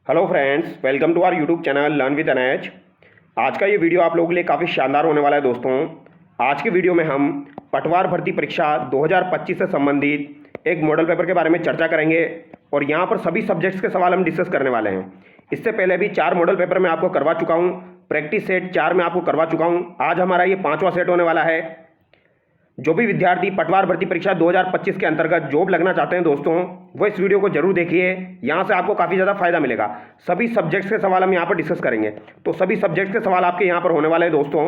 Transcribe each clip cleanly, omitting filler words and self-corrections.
Hello friends, welcome to our YouTube channel learn with NH. आज का ये video आप लोगों के लिए काफ़ी शानदार होने वाला है दोस्तों। आज के वीडियो में हम पटवार भर्ती परीक्षा 2025 से संबंधित एक मॉडल पेपर के बारे में चर्चा करेंगे और यहाँ पर सभी सब्जेक्ट्स के सवाल हम डिस्कस करने वाले हैं। इससे पहले भी 4 मॉडल पेपर मैं आपको करवा चुका हूँ, प्रैक्टिस सेट 4 में आपको करवा चुका हूँ। आज हमारा ये 5वां सेट होने वाला है। जो भी विद्यार्थी पटवार भर्ती परीक्षा 2025 के अंतर्गत जॉब लगना चाहते हैं दोस्तों, वो इस वीडियो को जरूर देखिए। यहाँ से आपको काफ़ी ज़्यादा फायदा मिलेगा। सभी सब्जेक्ट्स के सवाल हम यहाँ पर डिस्कस करेंगे, तो सभी सब्जेक्ट्स के सवाल आपके यहाँ पर होने वाले हैं दोस्तों।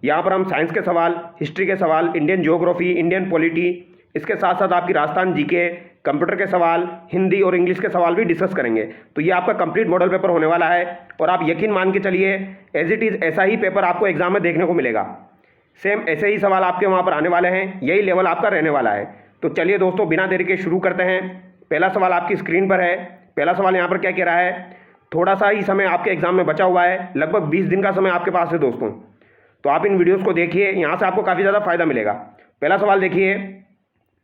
यहाँ पर हम साइंस के सवाल, हिस्ट्री के सवाल, इंडियन ज्योग्राफी, इंडियन पॉलिटी, इसके साथ साथ आपकी राजस्थान जीके, कंप्यूटर के सवाल, हिंदी और इंग्लिश के सवाल भी डिस्कस करेंगे। तो ये आपका कंप्लीट मॉडल पेपर होने वाला है और आप यकीन मान के चलिए, एज इट इज़ ऐसा ही पेपर आपको एग्जाम में देखने को मिलेगा। सेम ऐसे ही सवाल आपके वहाँ पर आने वाले हैं, यही लेवल आपका रहने वाला है। तो चलिए दोस्तों, बिना देरी के शुरू करते हैं। पहला सवाल आपकी स्क्रीन पर है। पहला सवाल यहाँ पर क्या कह रहा है, थोड़ा सा ही समय आपके एग्जाम में बचा हुआ है, लगभग 20 दिन का समय आपके पास है दोस्तों। तो आप इन वीडियोज़ को देखिए, यहाँ से आपको काफ़ी ज़्यादा फायदा मिलेगा। पहला सवाल देखिए,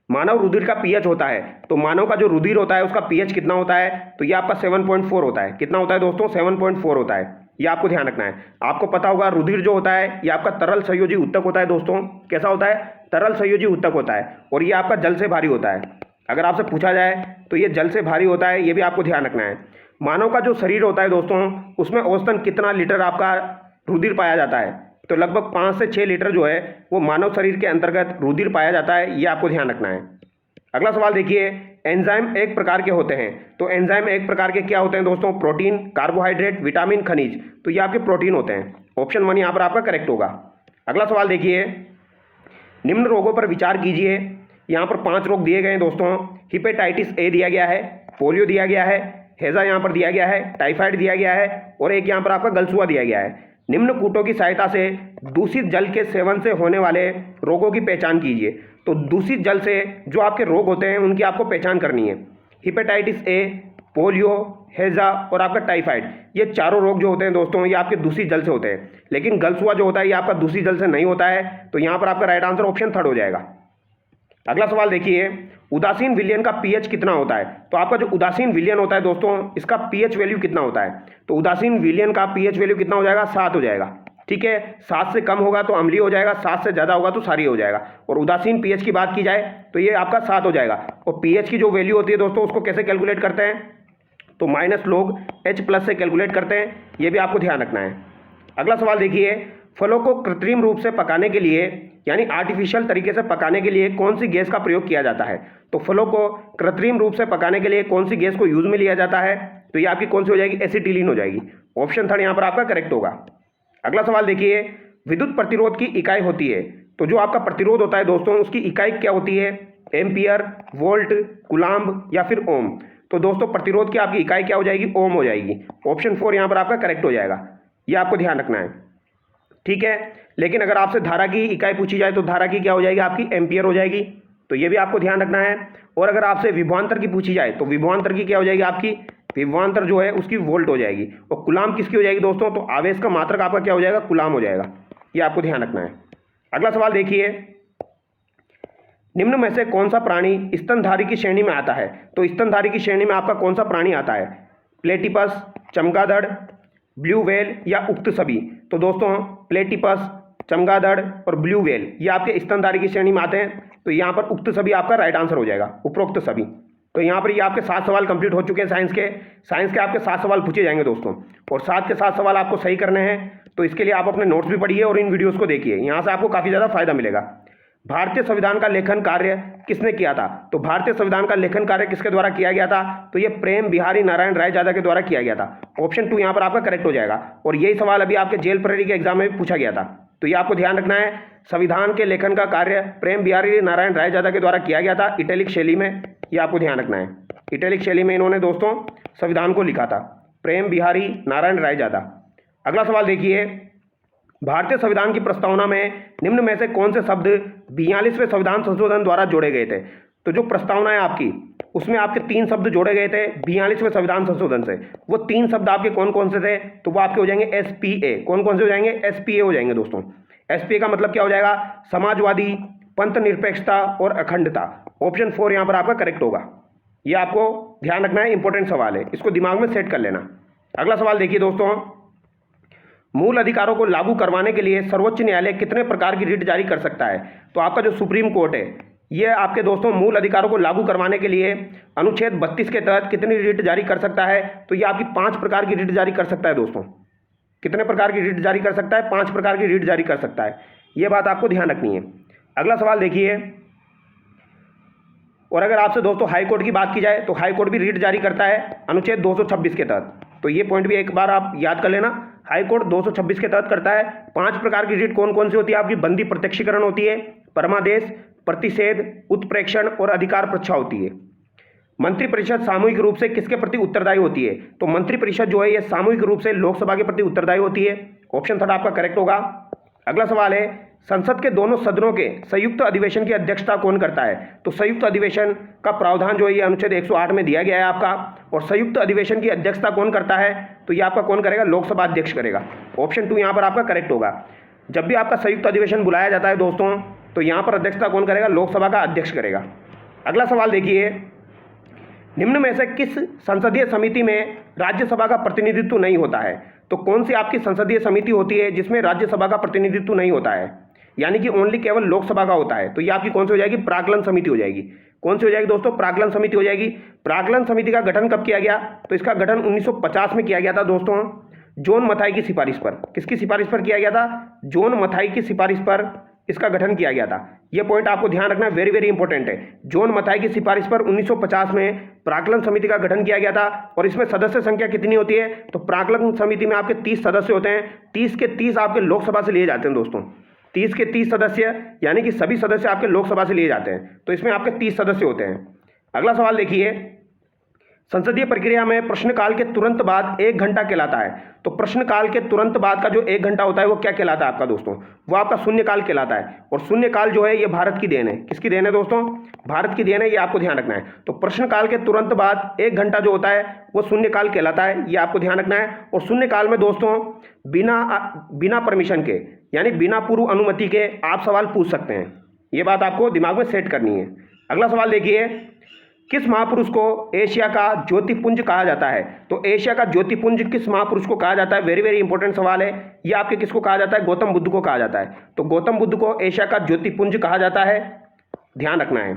मानव रुधिर का पीएच होता है, तो मानव का जो रुधिर होता है उसका पीएच कितना होता है, तो ये आपका 7.4 होता है। कितना होता है दोस्तों? 7.4 होता है। ये आपको ध्यान रखना है। आपको पता होगा रुधिर जो होता है ये आपका तरल संयोजी ऊतक होता है दोस्तों। कैसा होता है? तरल संयोजी ऊतक होता है और ये आपका जल से भारी होता है। अगर आपसे पूछा जाए तो ये जल से भारी होता है, ये भी आपको ध्यान रखना है। मानव का जो शरीर होता है दोस्तों, उसमें औसतन कितना लीटर आपका रुधिर पाया जाता है, तो लगभग 5 से 6 लीटर जो है वो मानव शरीर के अंतर्गत रुधिर पाया जाता है। ये आपको ध्यान रखना है। अगला सवाल देखिए, एंजाइम एक प्रकार के होते हैं, तो एंजाइम एक प्रकार के क्या होते हैं दोस्तों? प्रोटीन, कार्बोहाइड्रेट, विटामिन, खनिज। तो ये आपके प्रोटीन होते हैं। ऑप्शन 1 यहाँ पर आपका करेक्ट होगा। अगला सवाल देखिए, निम्न रोगों पर विचार कीजिए। यहाँ पर 5 रोग दिए गए हैं दोस्तों। हिपेटाइटिस ए दिया गया है, पोलियो दिया गया है, हैजा यहाँ पर दिया गया है, टाइफाइड दिया गया है और एक यहाँ पर आपका गलसुआ दिया गया है। निम्न कूटों की सहायता से दूषित जल के सेवन से होने वाले रोगों की पहचान कीजिए। तो दूषित जल से जो आपके रोग होते हैं उनकी आपको पहचान करनी है। हिपेटाइटिस ए, पोलियो, हैजा और आपका टाइफाइड, ये चारों रोग जो होते हैं दोस्तों ये आपके दूषित जल से होते हैं। लेकिन गलसुआ जो होता है ये आपका दूषित जल से नहीं होता है। तो यहाँ पर आपका राइट आंसर ऑप्शन 3 हो जाएगा। अगला सवाल देखिए, उदासीन विलयन का पीएच कितना होता है? तो आपका जो उदासीन विलयन होता है दोस्तों, इसका पीएच वैल्यू कितना होता है? तो उदासीन विलयन का पीएच वैल्यू कितना हो जाएगा? 7 हो जाएगा। ठीक है, 7 से कम होगा तो अम्लीय हो जाएगा, 7 से ज़्यादा होगा तो क्षारीय हो जाएगा। और उदासीन पीएच की बात की जाए तो ये आपका 7 हो जाएगा। और पीएच की जो वैल्यू होती है दोस्तों, उसको कैसे कैलकुलेट करते हैं? तो -log H+ से कैलकुलेट करते हैं। ये भी आपको ध्यान रखना है। अगला सवाल देखिए, फलों को कृत्रिम रूप से पकाने के लिए यानी आर्टिफिशियल तरीके से पकाने के लिए कौन सी गैस का प्रयोग किया जाता है? तो फलों को कृत्रिम रूप से पकाने के लिए कौन सी गैस को यूज में लिया जाता है? तो ये आपकी कौन सी हो जाएगी? एसिटिलीन हो जाएगी। ऑप्शन 3 यहाँ पर आपका करेक्ट होगा। अगला सवाल देखिए, विद्युत प्रतिरोध की इकाई होती है, तो जो आपका प्रतिरोध होता है दोस्तों उसकी इकाई क्या होती है? एम्पियर, वोल्ट, कुलाम्ब या फिर ओम। तो दोस्तों प्रतिरोध की आपकी इकाई क्या हो जाएगी? ओम हो जाएगी। ऑप्शन 4 यहाँ पर आपका करेक्ट हो जाएगा। ये आपको ध्यान रखना है। ठीक है, लेकिन अगर आपसे धारा की इकाई पूछी जाए तो धारा की क्या हो जाएगी? आपकी एम्पियर हो जाएगी। तो ये भी आपको ध्यान रखना है। और अगर आपसे विभवांतर की पूछी जाए तो विभवांतर की क्या हो जाएगी? आपकी विभवांतर जो है उसकी वोल्ट हो जाएगी। और कुलाम किसकी हो जाएगी दोस्तों? तो आवेश का मात्रक आपका क्या हो जाएगा? कुलाम हो जाएगा। ये आपको ध्यान रखना है। अगला सवाल देखिए, निम्न में से कौन सा प्राणी स्तनधारी की श्रेणी में आता है? तो स्तनधारी की श्रेणी में आपका कौन सा प्राणी आता है? प्लेटिपस, चमगादड़, ब्लू व्हेल या उक्त सभी? तो दोस्तों प्लेटिपस, चमगादड़ और ब्लू व्हेल ये आपके स्तनधारी की श्रेणी में आते हैं। तो यहाँ पर उक्त सभी आपका राइट आंसर हो जाएगा, उपरोक्त सभी। तो यहाँ पर ये आपके 7 सवाल कंप्लीट हो चुके हैं साइंस के आपके 7 सवाल पूछे जाएंगे दोस्तों। और 7 के 7 सवाल आपको सही करने हैं। तो इसके लिए आप अपने नोट्स भी पढ़िए और इन वीडियोज़ को देखिए, यहाँ से आपको काफ़ी ज़्यादा फायदा मिलेगा। भारतीय संविधान का लेखन कार्य किसने किया था? तो भारतीय संविधान का लेखन कार्य किसके द्वारा किया गया था? तो ये प्रेम बिहारी नारायण रायजादा के द्वारा किया गया था। ऑप्शन 2 यहाँ पर आपका करेक्ट हो जाएगा। और यही सवाल अभी आपके जेल प्रहरी के एग्जाम में भी पूछा गया था। तो ये आपको ध्यान रखना है, संविधान के लेखन का कार्य प्रेम बिहारी नारायण रायजादा के द्वारा किया गया था, इटैलिक शैली में। ये आपको ध्यान रखना है, इटैलिक शैली में इन्होंने दोस्तों संविधान को लिखा था, प्रेम बिहारी नारायण रायजादा। अगला सवाल देखिए, भारतीय संविधान की प्रस्तावना में निम्न में से कौन से शब्द 42वें संविधान संशोधन द्वारा जोड़े गए थे? तो जो प्रस्तावना है आपकी उसमें आपके 3 शब्द जोड़े गए थे 42वें संविधान संशोधन से। वो 3 शब्द आपके कौन कौन से थे? तो वो आपके हो जाएंगे SPA। कौन कौन से हो जाएंगे? SPA हो जाएंगे दोस्तों। SPA का मतलब क्या हो जाएगा? समाजवादी, पंथ निरपेक्षता और अखंडता। ऑप्शन 4 यहाँ पर आपका करेक्ट होगा। ये आपको ध्यान रखना है, इंपॉर्टेंट सवाल है, इसको दिमाग में सेट कर लेना। अगला सवाल देखिए दोस्तों, मूल अधिकारों को लागू करवाने के लिए सर्वोच्च न्यायालय कितने प्रकार की रिट जारी कर सकता है? तो आपका जो सुप्रीम कोर्ट है, ये आपके दोस्तों मूल अधिकारों को लागू करवाने के लिए अनुच्छेद 32 के तहत कितनी रिट जारी कर सकता है? तो ये आपकी 5 प्रकार की रिट जारी कर सकता है दोस्तों। कितने प्रकार की रिट जारी कर सकता है? 5 प्रकार की रिट जारी कर सकता है। ये बात आपको ध्यान रखनी है। अगला सवाल देखिए, और अगर आपसे दोस्तों हाई कोर्ट की बात की जाए तो हाई कोर्ट भी रिट जारी करता है अनुच्छेद 226 के तहत। तो ये पॉइंट भी एक बार आप याद कर लेना, हाई कोर्ट 226 के तहत करता है। 5 प्रकार की रिट कौन कौन सी होती है? आपकी बंदी प्रत्यक्षीकरण होती है, परमादेश, प्रतिषेध, उत्प्रेक्षण और अधिकार प्रच्छा होती है। मंत्रिपरिषद सामूहिक रूप से किसके प्रति उत्तरदायी होती है? तो मंत्रिपरिषद जो है ये सामूहिक रूप से लोकसभा के प्रति उत्तरदायी होती है। ऑप्शन थर्ड आपका करेक्ट होगा। अगला सवाल है, संसद के दोनों सदनों के संयुक्त अधिवेशन की अध्यक्षता कौन करता है? तो संयुक्त अधिवेशन का प्रावधान जो है ये अनुच्छेद 108 में दिया गया है आपका। और संयुक्त अधिवेशन की अध्यक्षता कौन करता है? तो ये आपका कौन करेगा? लोकसभा अध्यक्ष करेगा। ऑप्शन 2 यहाँ पर आपका करेक्ट होगा। जब भी आपका संयुक्त अधिवेशन बुलाया जाता है दोस्तों, तो यहाँ पर अध्यक्षता कौन करेगा? लोकसभा का अध्यक्ष करेगा। अगला सवाल देखिए, निम्न में से किस संसदीय समिति में राज्यसभा का प्रतिनिधित्व नहीं होता है? तो कौन सी आपकी संसदीय समिति होती है जिसमें राज्यसभा का प्रतिनिधित्व नहीं होता है, यानी कि ओनली केवल लोकसभा का होता है? तो ये आपकी कौन सी हो जाएगी? प्राक्कलन समिति हो जाएगी। कौन सी हो जाएगी दोस्तों? प्राक्कलन समिति हो जाएगी। प्राक्कलन समिति का गठन कब किया गया? तो इसका गठन 1950 में किया गया था दोस्तों, जॉन मथाई की सिफारिश पर। किसकी सिफारिश पर किया गया था? जॉन मथाई की सिफारिश पर इसका गठन किया गया था। यह पॉइंट आपको ध्यान रखना, वेरी वेरी इंपॉर्टेंट है। जॉन मथाई की सिफारिश पर 1950 में प्राक्कलन समिति का गठन किया गया था। और इसमें सदस्य संख्या कितनी होती है? तो प्राक्कलन समिति में आपके 30 सदस्य होते हैं। 30 के 30 आपके लोकसभा से लिए जाते हैं दोस्तों। 30 के 30 सदस्य, यानी कि सभी सदस्य आपके लोकसभा से लिए जाते हैं। तो इसमें आपके 30 सदस्य होते हैं। अगला सवाल देखिए, संसदीय प्रक्रिया में प्रश्नकाल के तुरंत बाद 1 घंटा कहलाता है। तो प्रश्नकाल के तुरंत बाद का जो 1 घंटा होता है वो क्या कहलाता है आपका दोस्तों? वो आपका शून्यकाल कहलाता है। और शून्यकाल जो है ये भारत की देन है। किसकी देन है दोस्तों? भारत की देन है, ये आपको ध्यान रखना है। तो प्रश्नकाल के तुरंत बाद 1 घंटा जो होता है वो शून्यकाल कहलाता है, ये आपको ध्यान रखना है। और शून्यकाल में दोस्तों बिना परमिशन के, यानी बिना पूर्व अनुमति के आप सवाल पूछ सकते हैं। ये बात आपको दिमाग में सेट करनी है। अगला सवाल देखिए, किस महापुरुष को एशिया का ज्योतिपुंज कहा जाता है? तो एशिया का ज्योतिपुंज किस महापुरुष को कहा जाता है? वेरी वेरी इंपॉर्टेंट सवाल है। ये आपके किसको कहा जाता है? गौतम बुद्ध को कहा जाता है। तो गौतम बुद्ध को एशिया का ज्योतिपुंज कहा जाता है, ध्यान रखना है।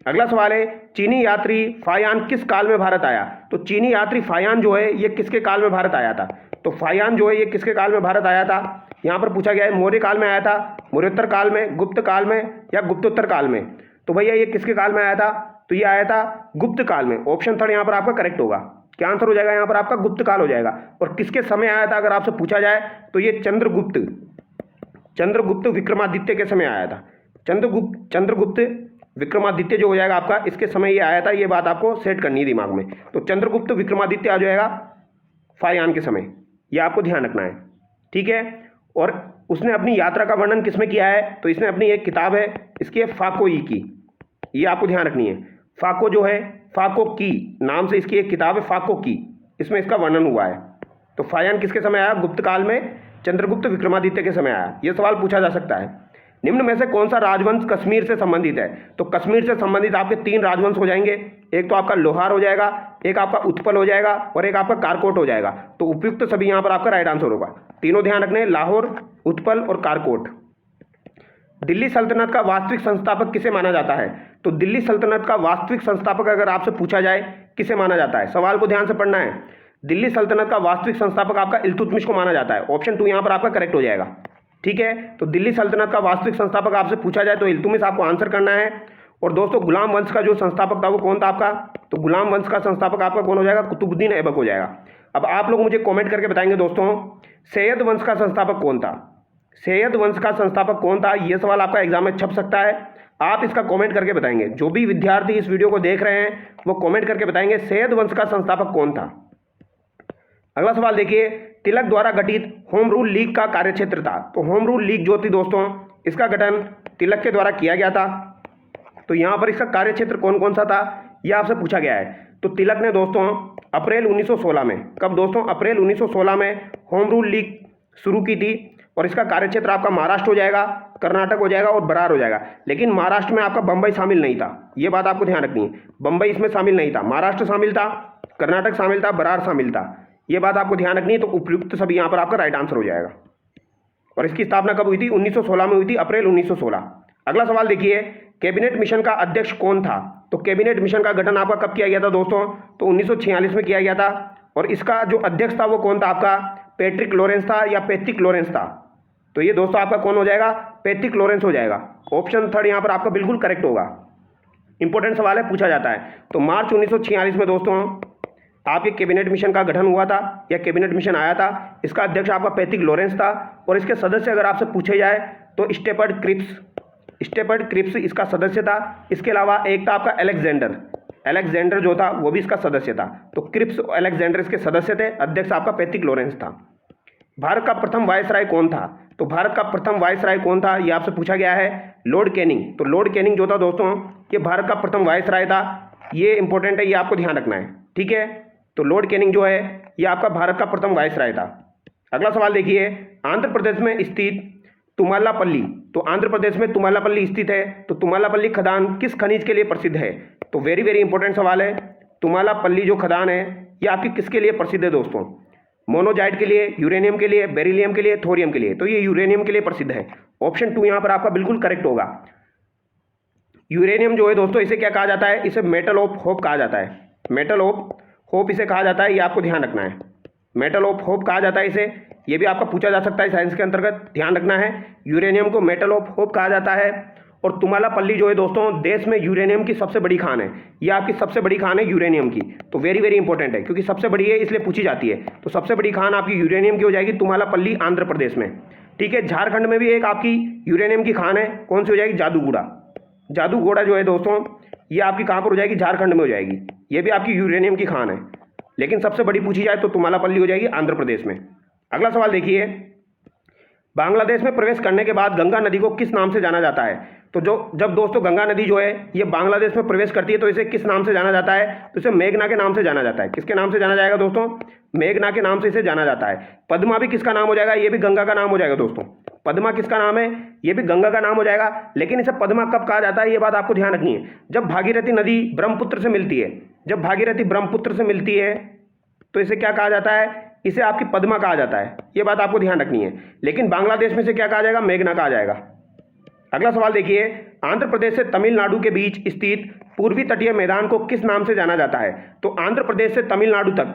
अगला सवाल है, चीनी यात्री फायान किस काल में भारत आया? तो चीनी यात्री फायान जो है ये किसके काल में भारत आया था? तो फायान जो है ये किसके काल में भारत आया था? यहाँ पर पूछा गया है मौर्य काल में आया था, मौर्योत्तर काल में, गुप्त काल में या गुप्तोत्तर काल में? तो भैया ये किसके काल में आया था? तो ये आया था गुप्त काल में। ऑप्शन थर्ड यहाँ पर आपका करेक्ट होगा। क्या आंसर हो जाएगा? यहाँ पर आपका गुप्त काल हो जाएगा। और किसके समय आया था अगर आपसे पूछा जाए तो ये चंद्रगुप्त विक्रमादित्य के समय आया था। चंद्रगुप्त विक्रमादित्य जो हो जाएगा आपका, इसके समय ये आया था। ये बात आपको सेट करनी है दिमाग में। तो चंद्रगुप्त विक्रमादित्य आ जाएगा फायान के समय, ये आपको ध्यान रखना है, ठीक है। और उसने अपनी यात्रा का वर्णन किसमें किया है? तो इसने अपनी एक किताब है, इसकी है फाको ई की, ये आपको ध्यान रखनी है। फाको जो है, फाको की नाम से इसकी एक किताब है फाको की, इसमें इसका वर्णन हुआ है। तो फायान किसके समय आया? गुप्त काल में, चंद्रगुप्त विक्रमादित्य के समय आया। यह सवाल पूछा जा सकता है। निम्न में से कौन सा राजवंश कश्मीर से संबंधित है? तो कश्मीर से संबंधित आपके 3 राजवंश हो जाएंगे। एक तो आपका लोहार हो जाएगा, एक आपका उत्पल हो जाएगा और एक आपका कारकोट हो जाएगा। तो उपयुक्त सभी यहाँ पर आपका राइट आंसर होगा। तीनों ध्यान रखने, लाहौर, उत्पल और कारकोट। दिल्ली सल्तनत का वास्तविक संस्थापक किसे माना जाता है? तो दिल्ली सल्तनत का वास्तविक संस्थापक अगर आपसे पूछा जाए किसे माना जाता है, सवाल को ध्यान से पढ़ना है। दिल्ली सल्तनत का वास्तविक संस्थापक आपका इल्तुतमिश को माना जाता है। ऑप्शन 2 यहाँ पर आपका करेक्ट हो जाएगा, ठीक है। तो दिल्ली सल्तनत का वास्तविक संस्थापक आपसे पूछा जाए तो इल्तुतमिश आपको आंसर करना है। और दोस्तों गुलाम वंश का जो संस्थापक था वो कौन था आपका? तो गुलाम वंश का संस्थापक आपका कौन हो जाएगा? कुतुबुद्दीन ऐबक हो जाएगा। अब आप लोग मुझे कॉमेंट करके बताएंगे दोस्तों, सैयद वंश का संस्थापक कौन था? सैयद वंश का संस्थापक कौन था? यह सवाल आपका एग्जाम में छप सकता है। आप इसका कमेंट करके बताएंगे। जो भी विद्यार्थी इस वीडियो को देख रहे हैं वो कमेंट करके बताएंगे सैयद वंश का संस्थापक कौन था। अगला सवाल देखिए, तिलक द्वारा गठित होम रूल लीग का कार्यक्षेत्र था। तो होम रूल लीग जो थी दोस्तों, इसका गठन तिलक के द्वारा किया गया था। तो यहाँ पर इसका कार्यक्षेत्र कौन कौन सा था यह आपसे पूछा गया है। तो तिलक ने दोस्तों अप्रैल 1916 में, कब दोस्तों? अप्रैल 1916 में होम रूल लीग शुरू की थी। और इसका कार्यक्षेत्र आपका महाराष्ट्र हो जाएगा, कर्नाटक हो जाएगा और बरार हो जाएगा। लेकिन महाराष्ट्र में आपका बंबई शामिल नहीं था, ये बात आपको ध्यान रखनी है। बंबई इसमें शामिल नहीं था, महाराष्ट्र शामिल था, कर्नाटक शामिल था, बरार शामिल था। ये बात आपको ध्यान रखनी है। तो उपयुक्त सभी यहाँ पर आपका राइट आंसर हो जाएगा। और इसकी स्थापना कब हुई थी? 1916 में हुई थी, अप्रैल 1916। अगला सवाल देखिए, कैबिनेट मिशन का अध्यक्ष कौन था? तो कैबिनेट मिशन का गठन आपका कब किया गया था दोस्तों? तो 1946 में किया गया था। और इसका जो अध्यक्ष था वो कौन था आपका? पैट्रिक लॉरेंस था या पैट्रिक लॉरेंस था? तो ये दोस्तों आपका कौन हो जाएगा? पैट्रिक लॉरेंस हो जाएगा। ऑप्शन थर्ड यहाँ पर आपका बिल्कुल करेक्ट होगा। इंपॉर्टेंट सवाल है, पूछा जाता है। तो मार्च 1946 में दोस्तों आपके कैबिनेट मिशन का गठन हुआ था या कैबिनेट मिशन आया था। इसका अध्यक्ष आपका पैट्रिक लॉरेंस था और इसके सदस्य अगर आपसे पूछे जाए तो स्टेपर्ड क्रिप्स इसका सदस्य था। इसके अलावा एक था आपका अलेक्जेंडर जो था वो भी इसका सदस्य था। तो क्रिप्स और अलेक्जेंडर इसके सदस्य थे, अध्यक्ष आपका पैट्रिक लॉरेंस था। भारत का प्रथम वायसराय कौन था? तो भारत का प्रथम वायसराय कौन था ये आपसे पूछा गया है। Lord Canning. तो लॉर्ड कैनिंग जो था दोस्तों ये भारत का प्रथम वायसराय था। ये इंपॉर्टेंट है, ये आपको ध्यान रखना है, ठीक है। तो लॉर्ड कैनिंग जो है ये आपका भारत का प्रथम वायसराय था। अगला सवाल देखिए, आंध्र प्रदेश में स्थित तुमालापल्ली। तो आंध्र प्रदेश में तुमालापल्ली स्थित है। तो तुमालापल्ली खदान किस खनिज के लिए प्रसिद्ध है? तो वेरी वेरी इंपॉर्टेंट सवाल है। तुमालापल्ली जो खदान है ये आपकी किसके लिए प्रसिद्ध है दोस्तों? मोनोजाइट के लिए, यूरेनियम के लिए, बेरिलियम के लिए, थोरियम के लिए? तो ये यूरेनियम के लिए प्रसिद्ध है। ऑप्शन 2 यहाँ पर आपका बिल्कुल करेक्ट होगा। यूरेनियम जो है दोस्तों इसे क्या कहा जाता है? इसे मेटल ऑफ होप कहा जाता है। मेटल ऑफ होप इसे कहा जाता है, ये आपको ध्यान रखना है। मेटल ऑफ होप कहा जाता है इसे। ये भी आपका पूछा जा सकता है साइंस के अंतर्गत, ध्यान रखना है। यूरेनियम को मेटल ऑफ होप कहा जाता है। और तुमालापल्ली जो है दोस्तों देश में यूरेनियम की सबसे बड़ी खान है। ये आपकी सबसे बड़ी खान है यूरेनियम की। तो वेरी वेरी इंपॉर्टेंट है क्योंकि सबसे बड़ी है इसलिए पूछी जाती है। तो सबसे बड़ी खान आपकी यूरेनियम की हो जाएगी तुमालापल्ली, आंध्र प्रदेश में, ठीक है। झारखंड में भी एक आपकी यूरेनियम की खान है, कौन सी हो जाएगी? जादूगोड़ा जो है दोस्तों ये आपकी कहाँ पर हो जाएगी? झारखंड में हो जाएगी। ये भी आपकी यूरेनियम की खान है, लेकिन सबसे बड़ी पूछी जाए तो तुमालापल्ली हो जाएगी आंध्र प्रदेश में। अगला सवाल देखिए, बांग्लादेश में प्रवेश करने के बाद गंगा नदी को किस नाम से जाना जाता है? तो जब दोस्तों गंगा नदी जो है ये बांग्लादेश में प्रवेश करती है तो इसे किस नाम से जाना जाता है? तो इसे मेघना के नाम से जाना जाता है। किसके नाम से जाना जाएगा दोस्तों? मेघना के नाम से इसे जाना जाता है। पद्मा भी किसका नाम हो जाएगा? ये भी गंगा का नाम हो जाएगा दोस्तों। पद्मा किसका नाम है? ये भी गंगा का नाम हो जाएगा। लेकिन इसे पद्मा कब कहा जाता है ये बात आपको ध्यान रखनी है। जब भागीरथी नदी ब्रह्मपुत्र से मिलती है, जब भागीरथी ब्रह्मपुत्र से मिलती है तो इसे क्या कहा जाता है? इसे आपकी पद्मा कहा जाता है। ये बात आपको ध्यान रखनी है। लेकिन बांग्लादेश में से क्या कहा जाएगा? मेघना कहा जाएगा। अगला सवाल देखिए, आंध्र प्रदेश से तमिलनाडु के बीच स्थित पूर्वी तटीय मैदान को किस नाम से जाना जाता है? तो आंध्र प्रदेश से तमिलनाडु तक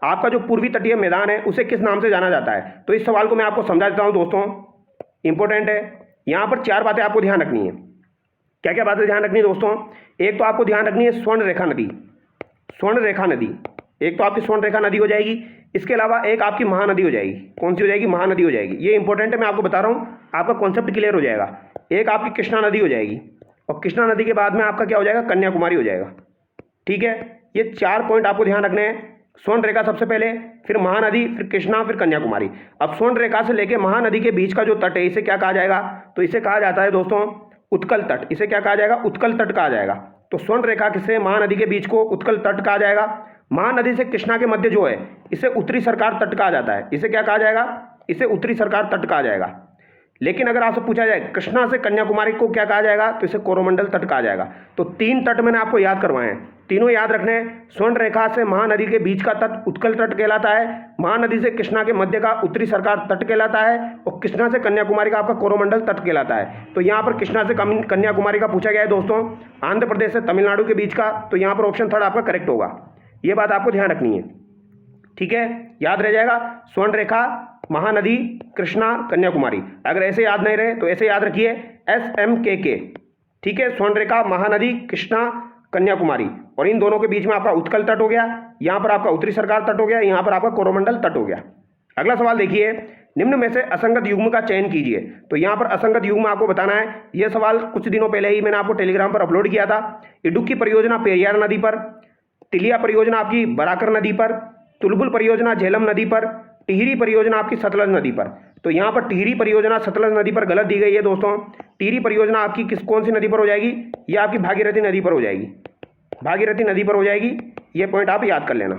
आपका जो पूर्वी तटीय मैदान है उसे किस नाम से जाना जाता है? तो इस सवाल को मैं आपको समझा देता हूं दोस्तों, इंपॉर्टेंट है। यहां पर 4 बातें आपको ध्यान रखनी है। क्या क्या बातें ध्यान रखनी है दोस्तों? एक तो आपको ध्यान रखनी है स्वर्ण रेखा नदी, एक तो आपकी स्वर्ण रेखा नदी हो जाएगी। इसके अलावा एक आपकी महानदी हो जाएगी। कौन सी हो जाएगी? महानदी हो जाएगी। ये इंपॉर्टेंट है, मैं आपको बता रहा हूँ, आपका कॉन्सेप्ट क्लियर हो जाएगा। एक आपकी कृष्णा नदी हो जाएगी और कृष्णा नदी के बाद में आपका क्या हो जाएगा? कन्याकुमारी हो जाएगा, ठीक है। ये 4 पॉइंट आपको ध्यान रखने हैं। स्वर्ण रेखा सबसे पहले, फिर महानदी, फिर कृष्णा, फिर कन्याकुमारी। अब स्वर्ण रेखा से लेकर महानदी के बीच का जो तट है इसे क्या कहा जाएगा? तो इसे कहा जाता है दोस्तों उत्कल तट। इसे क्या कहा जाएगा? उत्कल तट कहा जाएगा। तो स्वर्ण रेखा से महानदी के बीच को उत्कल तट कहा जाएगा। महानदी से कृष्णा के मध्य जो है इसे उत्तरी सरकार तट कहा जाता है। इसे क्या कहा जाएगा? इसे उत्तरी सरकार तट कहा जाएगा। लेकिन अगर आपसे पूछा जाए कृष्णा से कन्याकुमारी को क्या कहा जाएगा? तो इसे कोरोमंडल तट कहा जाएगा। तो 3 तट मैंने आपको याद करवाए हैं, तीनों याद रखने हैं। स्वर्ण रेखा से महानदी के बीच का तट उत्कल तट कहलाता है, महानदी से कृष्णा के मध्य का उत्तरी सरकार तट कहलाता है, और कृष्णा से कन्याकुमारी का आपका कोरोमंडल तट कहलाता है। तो यहाँ पर कृष्णा से कन्याकुमारी का पूछा गया है दोस्तों, आंध्र प्रदेश से तमिलनाडु के बीच का। तो यहाँ पर ऑप्शन थर्ड आपका करेक्ट होगा। ये बात आपको ध्यान रखनी है, ठीक है, याद रह जाएगा। स्वर्ण रेखा, महानदी, कृष्णा, कन्याकुमारी। अगर ऐसे याद नहीं रहे तो ऐसे याद रखिए SMKK, ठीक है। स्वर्ण रेखा, महानदी, कृष्णा, कन्याकुमारी, और इन दोनों के बीच में आपका उत्कल तट हो गया, यहाँ पर आपका उत्तरी सरकार तट हो गया, यहाँ पर आपका कोरोमंडल तट हो गया। अगला सवाल देखिए, निम्न में से असंगत युग्म का चयन कीजिए। तो यहाँ पर असंगत युग्म आपको बताना है। यह सवाल कुछ दिनों पहले ही मैंने आपको टेलीग्राम पर अपलोड किया था। इडुक्की परियोजना पेरियार नदी पर, तिलिया परियोजना आपकी बराकर नदी पर, तुलबुल परियोजना झेलम नदी पर, टिहरी परियोजना आपकी सतलज नदी पर। तो यहाँ पर टिहरी परियोजना सतलज नदी पर गलत दी गई है दोस्तों। टिहरी परियोजना आपकी कौन सी नदी पर हो जाएगी? ये आपकी भागीरथी नदी पर हो जाएगी, भागीरथी नदी पर हो जाएगी। ये पॉइंट आप याद कर लेना,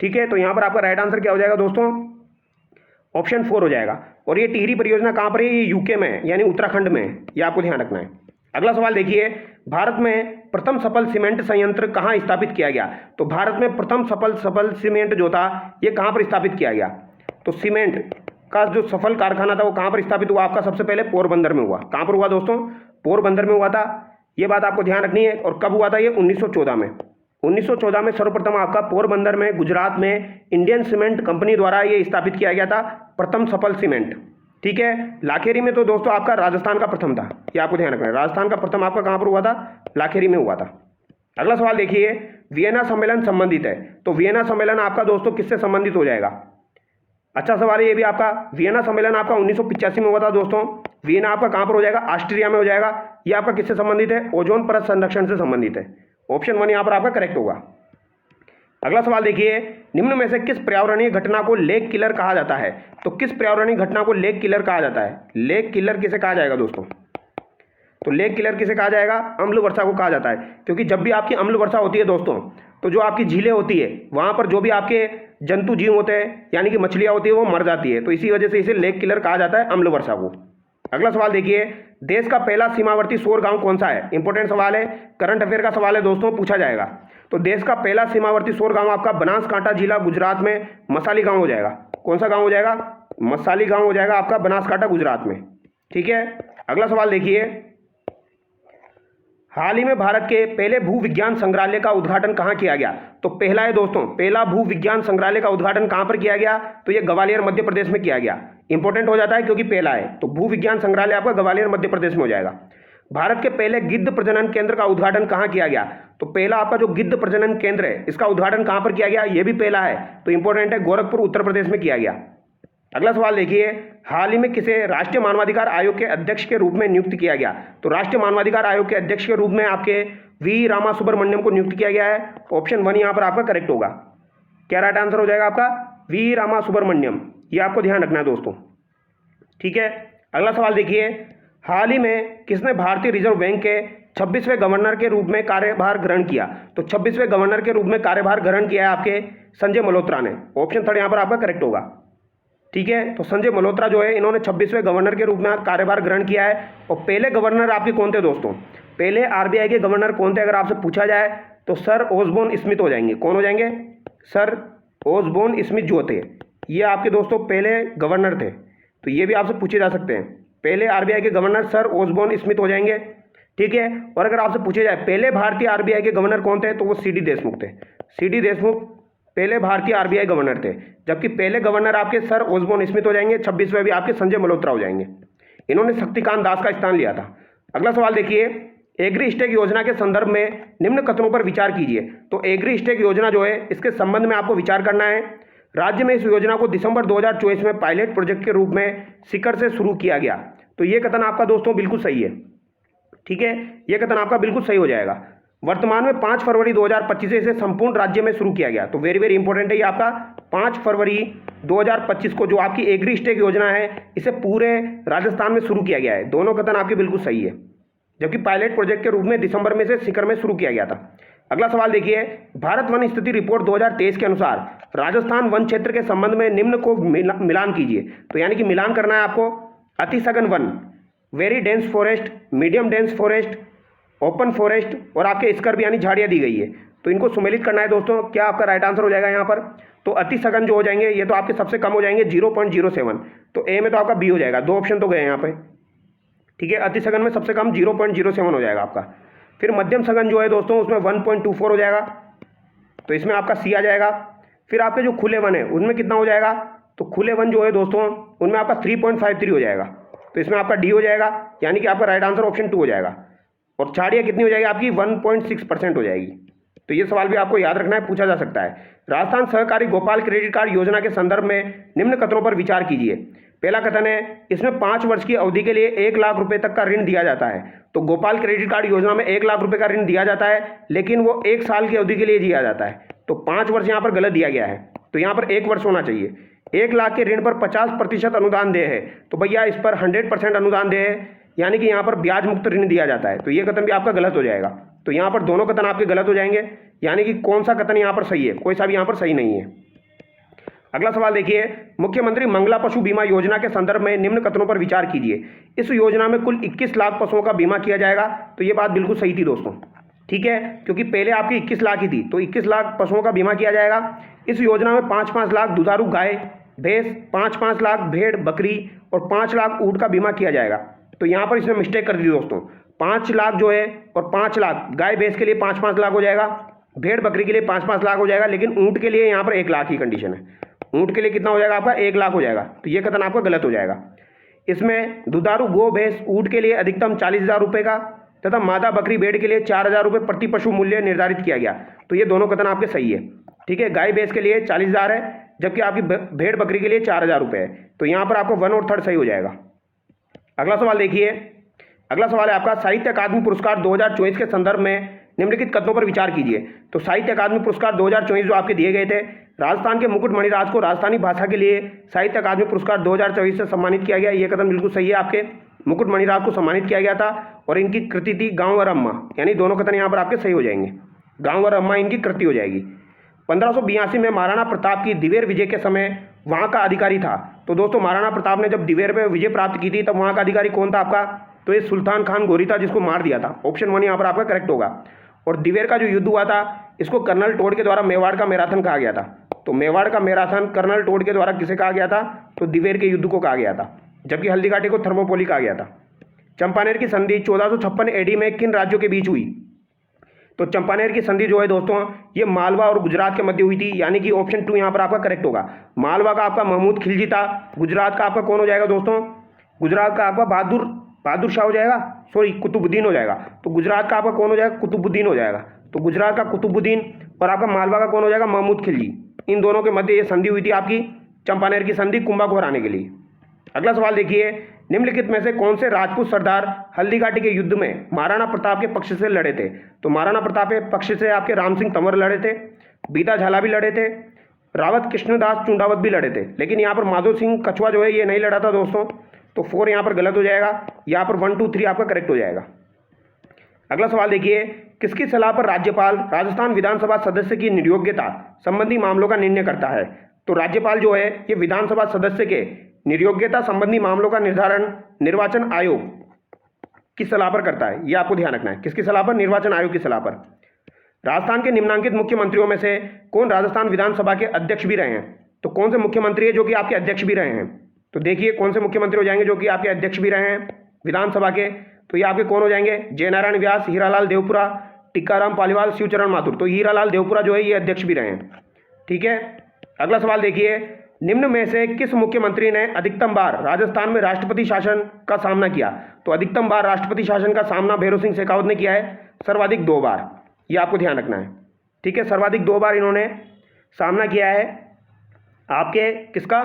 ठीक है। तो यहाँ पर आपका राइट आंसर क्या हो जाएगा दोस्तों? ऑप्शन 4 हो जाएगा। और ये टिहरी परियोजना कहाँ पर है? ये यूके में है, यानी उत्तराखंड में है। ये आपको ध्यान रखना है। अगला सवाल देखिए, भारत में प्रथम सफल सीमेंट संयंत्र कहाँ स्थापित किया गया? तो भारत में प्रथम सफल सीमेंट जो था ये कहाँ पर स्थापित किया गया? तो सीमेंट का जो सफल कारखाना था वो कहाँ पर स्थापित हुआ? आपका सबसे पहले पोरबंदर में हुआ। कहाँ पर हुआ दोस्तों? पोरबंदर में हुआ था। ये बात आपको ध्यान रखनी है। और कब हुआ था ये? 1914 में। 1914 में सर्वप्रथम आपका पोरबंदर में, गुजरात में इंडियन सीमेंट कंपनी द्वारा ये स्थापित किया गया था, प्रथम सफल सीमेंट। ठीक है। लाखेरी में तो दोस्तों आपका राजस्थान का प्रथम था, ये आपको ध्यान रखना है। राजस्थान का प्रथम आपका कहाँ पर हुआ था? लाखेरी में हुआ था। अगला सवाल देखिए, वियना सम्मेलन संबंधित है। तो वियना सम्मेलन आपका दोस्तों किससे संबंधित हो जाएगा? अच्छा सवाल है ये भी आपका। वियना सम्मेलन आपका 1985 में हुआ था दोस्तों। वियना आपका कहाँ पर हो जाएगा? ऑस्ट्रिया में हो जाएगा। ये आपका किससे संबंधित है? ओजोन परत संरक्षण से संबंधित है। ऑप्शन 1 यहाँ पर आपका करेक्ट होगा। अगला सवाल देखिए, निम्न में से किस पर्यावरणीय घटना को लेक किलर कहा जाता है? तो किस पर्यावरणीय घटना को लेक किलर कहा जाता है? लेक किलर किसे कहा जाएगा दोस्तों? तो लेक किलर किसे कहा जाएगा? अम्ल वर्षा को कहा जाता है। क्योंकि जब भी आपकी अम्ल वर्षा होती है दोस्तों, तो जो आपकी झीलें होती है वहां पर जो भी आपके जंतु जीव होते हैं यानी कि मछलियां होती है वो मर जाती है। तो इसी वजह से इसे लेक किलर कहा जाता है, अम्ल वर्षा को। अगला सवाल देखिए, देश का पहला सीमावर्ती सौर गांव कौन सा है? इंपॉर्टेंट सवाल है, करंट अफेयर का सवाल है दोस्तों, पूछा जाएगा। तो देश का पहला सीमावर्ती सौर गांव आपका बनासकांठा जिला गुजरात में मसाली गांव हो जाएगा। कौन सा गांव हो जाएगा? मसाली गांव हो जाएगा आपका बनासकांठा गुजरात में। ठीक है। अगला सवाल देखिए, हाल ही में भारत के पहले भू विज्ञान संग्रहालय का उद्घाटन कहाँ किया गया? तो पहला है दोस्तों, पहला भू विज्ञान संग्रहालय का उद्घाटन कहाँ पर किया गया? तो ये ग्वालियर मध्य प्रदेश में किया गया। इंपॉर्टेंट हो जाता है क्योंकि पहला है, तो भू विज्ञान संग्रहालय आपका ग्वालियर मध्य प्रदेश में हो जाएगा। भारत के पहले गिद्ध प्रजनन केंद्र का उद्घाटन कहाँ किया गया? तो पहला आपका जो गिद्ध प्रजनन केंद्र है इसका उद्घाटन कहाँ पर किया गया? ये भी पहला है, तो इंपॉर्टेंट है, गोरखपुर उत्तर प्रदेश में किया गया। अगला सवाल देखिए, हाल ही में किसे राष्ट्रीय मानवाधिकार आयोग के अध्यक्ष के रूप में नियुक्त किया गया? तो राष्ट्रीय मानवाधिकार आयोग के अध्यक्ष के रूप में आपके वी रामासुब्रमण्यम को नियुक्त किया गया है। ऑप्शन 1 यहाँ पर आपका करेक्ट होगा। क्या राइट आंसर हो जाएगा आपका? वी रामासुब्रमण्यम। ये आपको ध्यान रखना है दोस्तों। ठीक है। अगला सवाल देखिए, हाल ही में किसने भारतीय रिजर्व बैंक के 26वें गवर्नर के रूप में कार्यभार ग्रहण किया? तो 26वें गवर्नर के रूप में कार्यभार ग्रहण किया है आपके संजय मल्होत्रा ने। ऑप्शन 3 यहाँ पर आपका करेक्ट होगा। ठीक है। तो संजय मल्होत्रा जो है इन्होंने 26वें गवर्नर के रूप में कार्यभार ग्रहण किया है। और पहले गवर्नर आपके कौन थे दोस्तों? पहले आरबीआई के गवर्नर कौन थे अगर आपसे पूछा जाए तो सर ओसबोर्न स्मिथ हो जाएंगे। कौन हो जाएंगे? सर ओसबोर्न स्मिथ जो थे ये आपके दोस्तों पहले गवर्नर थे। तो ये भी आपसे पूछे जा सकते हैं। पहले आरबीआई के गवर्नर सर ओसबोर्न स्मिथ हो जाएंगे। ठीक है। और अगर आपसे पूछे जाए पहले भारतीय आरबीआई के गवर्नर कौन थे तो वो सीडी देशमुख थे। सीडी देशमुख पहले भारतीय आरबीआई गवर्नर थे, जबकि पहले गवर्नर आपके सर ओसबोर्न स्मिथ हो जाएंगे। 26वें भी आपके संजय मल्होत्रा हो जाएंगे। इन्होंने शक्तिकांत दास का स्थान लिया था। अगला सवाल देखिए, एग्री स्टेक योजना के संदर्भ में निम्न कथनों पर विचार कीजिए। तो एग्री स्टेक योजना जो है इसके संबंध में आपको विचार करना है। राज्य में इस योजना को दिसंबर 2024 में पायलट प्रोजेक्ट के रूप में सीकर से शुरू किया गया। तो ये कथन आपका दोस्तों बिल्कुल सही है। ठीक है। ये कथन आपका बिल्कुल सही हो जाएगा। वर्तमान में 5 फरवरी 2025 से इसे संपूर्ण राज्य में शुरू किया गया। तो वेरी वेरी इंपॉर्टेंट है ये आपका 5 फरवरी 2025 को जो आपकी एग्री स्टेक योजना है इसे पूरे राजस्थान में शुरू किया गया है। दोनों कथन आपके बिल्कुल सही है, जबकि पायलट प्रोजेक्ट के रूप में दिसंबर में से सीकर में शुरू किया गया था। अगला सवाल देखिए, भारत वन स्थिति रिपोर्ट 2023 के अनुसार राजस्थान वन क्षेत्र के संबंध में निम्न को मिलान कीजिए। तो यानी कि मिलान करना है आपको। अति सघन one, very dense forest, medium dense forest, open forest और आपके स्कर्ब यानी झाड़ियाँ दी गई है। तो इनको सुमेलित करना है दोस्तों। क्या आपका राइट आंसर हो जाएगा यहाँ पर? तो अति सघन जो हो जाएंगे ये तो आपके सबसे कम हो जाएंगे 0.07। तो ए में तो आपका बी हो जाएगा। 2 ऑप्शन तो गए यहाँ पे। ठीक है। अति सघन में सबसे कम 0.07 हो जाएगा आपका। फिर मध्यम सघन जो है दोस्तों उसमें 1.24 हो जाएगा। तो इसमें आपका सी आ जाएगा। फिर आपके जो खुले वन है उनमें कितना हो जाएगा? तो खुले वन जो है दोस्तों उनमें आपका 3.53 हो जाएगा। तो इसमें आपका डी हो जाएगा, यानी कि आपका राइट आंसर ऑप्शन 2 हो जाएगा। और झाड़ियाँ कितनी हो जाएगी आपकी? 1.6% हो जाएगी। तो ये सवाल भी आपको याद रखना है, पूछा जा सकता है। राजस्थान सहकारी गोपाल क्रेडिट कार्ड योजना के संदर्भ में निम्न कथनों पर विचार कीजिए। पहला कथन है, इसमें 5 वर्ष की अवधि के लिए 1 लाख रुपए तक का ऋण दिया जाता है। तो गोपाल क्रेडिट कार्ड योजना में 1 लाख रुपए का ऋण दिया जाता है, लेकिन वो 1 साल की अवधि के लिए दिया जाता है। तो 5 वर्ष यहाँ पर गलत दिया गया है। तो यहाँ पर 1 वर्ष होना चाहिए। 1 लाख के ऋण पर 50% अनुदान दे है, तो भैया इस पर 100% अनुदान दे है, यानी कि यहाँ पर ब्याज मुक्त ऋण दिया जाता है। तो ये कथन भी आपका गलत हो जाएगा। तो यहाँ पर दोनों कथन आपके गलत हो जाएंगे, यानी कि कौन सा कथन यहाँ पर सही है? कोई सा भी यहाँ पर सही नहीं है। अगला सवाल देखिए, मुख्यमंत्री मंगला पशु बीमा योजना के संदर्भ में निम्न कथनों पर विचार कीजिए। इस योजना में कुल 21 लाख पशुओं का बीमा किया जाएगा। तो ये बात बिल्कुल सही थी दोस्तों। ठीक है, क्योंकि पहले आपकी 21 लाख ही थी, तो 21 लाख पशुओं का बीमा किया जाएगा। इस योजना में 5-5 लाख दुधारू गाय भैंस, 5-5 लाख भेड़ बकरी और 5 लाख ऊँट का बीमा किया जाएगा। तो यहाँ पर इसने मिस्टेक कर दी दोस्तों, 5 लाख जो है और 5 लाख गाय भैंस के लिए 5-5 लाख हो जाएगा, भेड़ बकरी के लिए 5-5 लाख हो जाएगा, लेकिन ऊँट के लिए यहाँ पर 1 लाख की कंडीशन है। ऊँट के लिए कितना हो जाएगा आपका? 1 लाख हो जाएगा। तो ये कथन आपका गलत हो जाएगा। इसमें दुधारू गो भैंस ऊँट के लिए अधिकतम 40,000 रुपये का तथा मादा बकरी भेड़ के लिए 4,000 रुपये प्रति पशु मूल्य निर्धारित किया गया। तो ये दोनों कथन आपके सही है। ठीक है, गाय भैंस के लिए 40,000 है, जबकि आपकी भेड़ बकरी के लिए 4,000 रुपये है। तो यहाँ पर आपको 1 और 3 सही हो जाएगा। अगला सवाल देखिए। अगला सवाल है आपका, साहित्य अकादमी पुरस्कार 2024 के संदर्भ में निम्नलिखित कथनों पर विचार कीजिए। तो साहित्य अकादमी पुरस्कार 2024 जो आपके दिए गए थे, राजस्थान के मुकुट मणिराज को राजस्थानी भाषा के लिए साहित्य अकादमी पुरस्कार 2024 से सम्मानित किया गया। ये कथन बिल्कुल सही है आपके, मुकुट मणिराज को सम्मानित किया गया था और इनकी कृति थी गाँव और अम्मा, यानी दोनों कथन यहाँ पर आपके सही हो जाएंगे। गाँव और अम्मा इनकी कृति हो जाएगी। 1582 में महाराणा प्रताप की दिवेर विजय के समय वहाँ का अधिकारी था। तो दोस्तों महाराणा प्रताप ने जब दिवेर में विजय प्राप्त की थी तब वहाँ का अधिकारी कौन था आपका? तो ये सुल्तान खान गोरी था, जिसको मार दिया था। ऑप्शन 1 यहाँ पर आपका करेक्ट होगा। और दिवेर का जो युद्ध हुआ था इसको कर्नल टोड के द्वारा मेवाड़ का मैराथन कहा गया था। तो मेवाड़ का मैराथन कर्नल टोड के द्वारा किसे कहा गया था? तो दिवेर के युद्ध को कहा गया था, जबकि हल्दीघाटी को थर्मोपोली कहा गया था। चंपानेर की संधि 1456 एडी में किन राज्यों के बीच हुई? तो चंपानेर की संधि जो है दोस्तों ये मालवा और गुजरात के मध्य हुई थी, यानी कि ऑप्शन 2 यहाँ पर आपका करेक्ट होगा। मालवा का आपका महमूद खिलजी था, गुजरात का आपका कौन हो जाएगा दोस्तों? गुजरात का आपका बहादुर शाह हो जाएगा, सॉरी कुतुबुद्दीन हो जाएगा। तो गुजरात का आपका कौन हो जाएगा? कुतुबुद्दीन हो जाएगा। तो गुजरात का कुतुबुद्दीन और आपका मालवा का कौन हो जाएगा? महमूद खिलजी। इन दोनों के मध्य ये संधि हुई थी आपकी, चंपानेर की संधि, कुंभा को हराने के लिए। अगला सवाल देखिए, निम्नलिखित में से कौन से राजपूत सरदार हल्दीघाटी के युद्ध में महाराणा प्रताप के पक्ष से लड़े थे? तो महाराणा प्रताप के पक्ष से आपके राम सिंह तंवर लड़े थे, बीदा झाला भी लड़े थे, रावत कृष्णदास चुंडावत भी लड़े थे, लेकिन यहाँ पर माधो सिंह कछुआ जो है ये नहीं लड़ा था दोस्तों। तो 4 यहाँ पर गलत हो जाएगा, यहाँ पर 1, 2, 3 आपका करेक्ट हो जाएगा। अगला सवाल देखिए, किसकी सलाह पर राज्यपाल राजस्थान विधानसभा सदस्य की निर्योग्यता संबंधी मामलों का निर्णय करता है? तो राज्यपाल जो है ये विधानसभा सदस्य के निर्योग्यता संबंधी मामलों का निर्धारण निर्वाचन आयोग की सलाह पर करता है। यह आपको ध्यान रखना है, किसकी सलाह पर? निर्वाचन आयोग की सलाह पर। राजस्थान के निम्नांकित मुख्यमंत्रियों में से कौन राजस्थान विधानसभा के अध्यक्ष भी रहे हैं? तो कौन से मुख्यमंत्री है जो कि आपके अध्यक्ष भी रहे हैं? तो देखिए कौन से मुख्यमंत्री हो जाएंगे जो कि आपके अध्यक्ष भी रहे हैं विधानसभा के? तो ये आपके कौन हो जाएंगे? जयनारायण व्यास, हीरालाल देवपुरा, टिक्काराम पालीवाल, शिवचरण माथुर। तो हीरालाल देवपुरा जो है ये अध्यक्ष भी रहे हैं। ठीक है, अगला सवाल देखिए, निम्न में से किस मुख्यमंत्री ने अधिकतम बार राजस्थान में राष्ट्रपति शासन का सामना किया? तो अधिकतम बार राष्ट्रपति शासन का सामना भैरों सिंह शेखावत ने किया है, सर्वाधिक 2 बार। ये आपको ध्यान रखना है। ठीक है, सर्वाधिक 2 बार इन्होंने सामना किया है आपके किसका?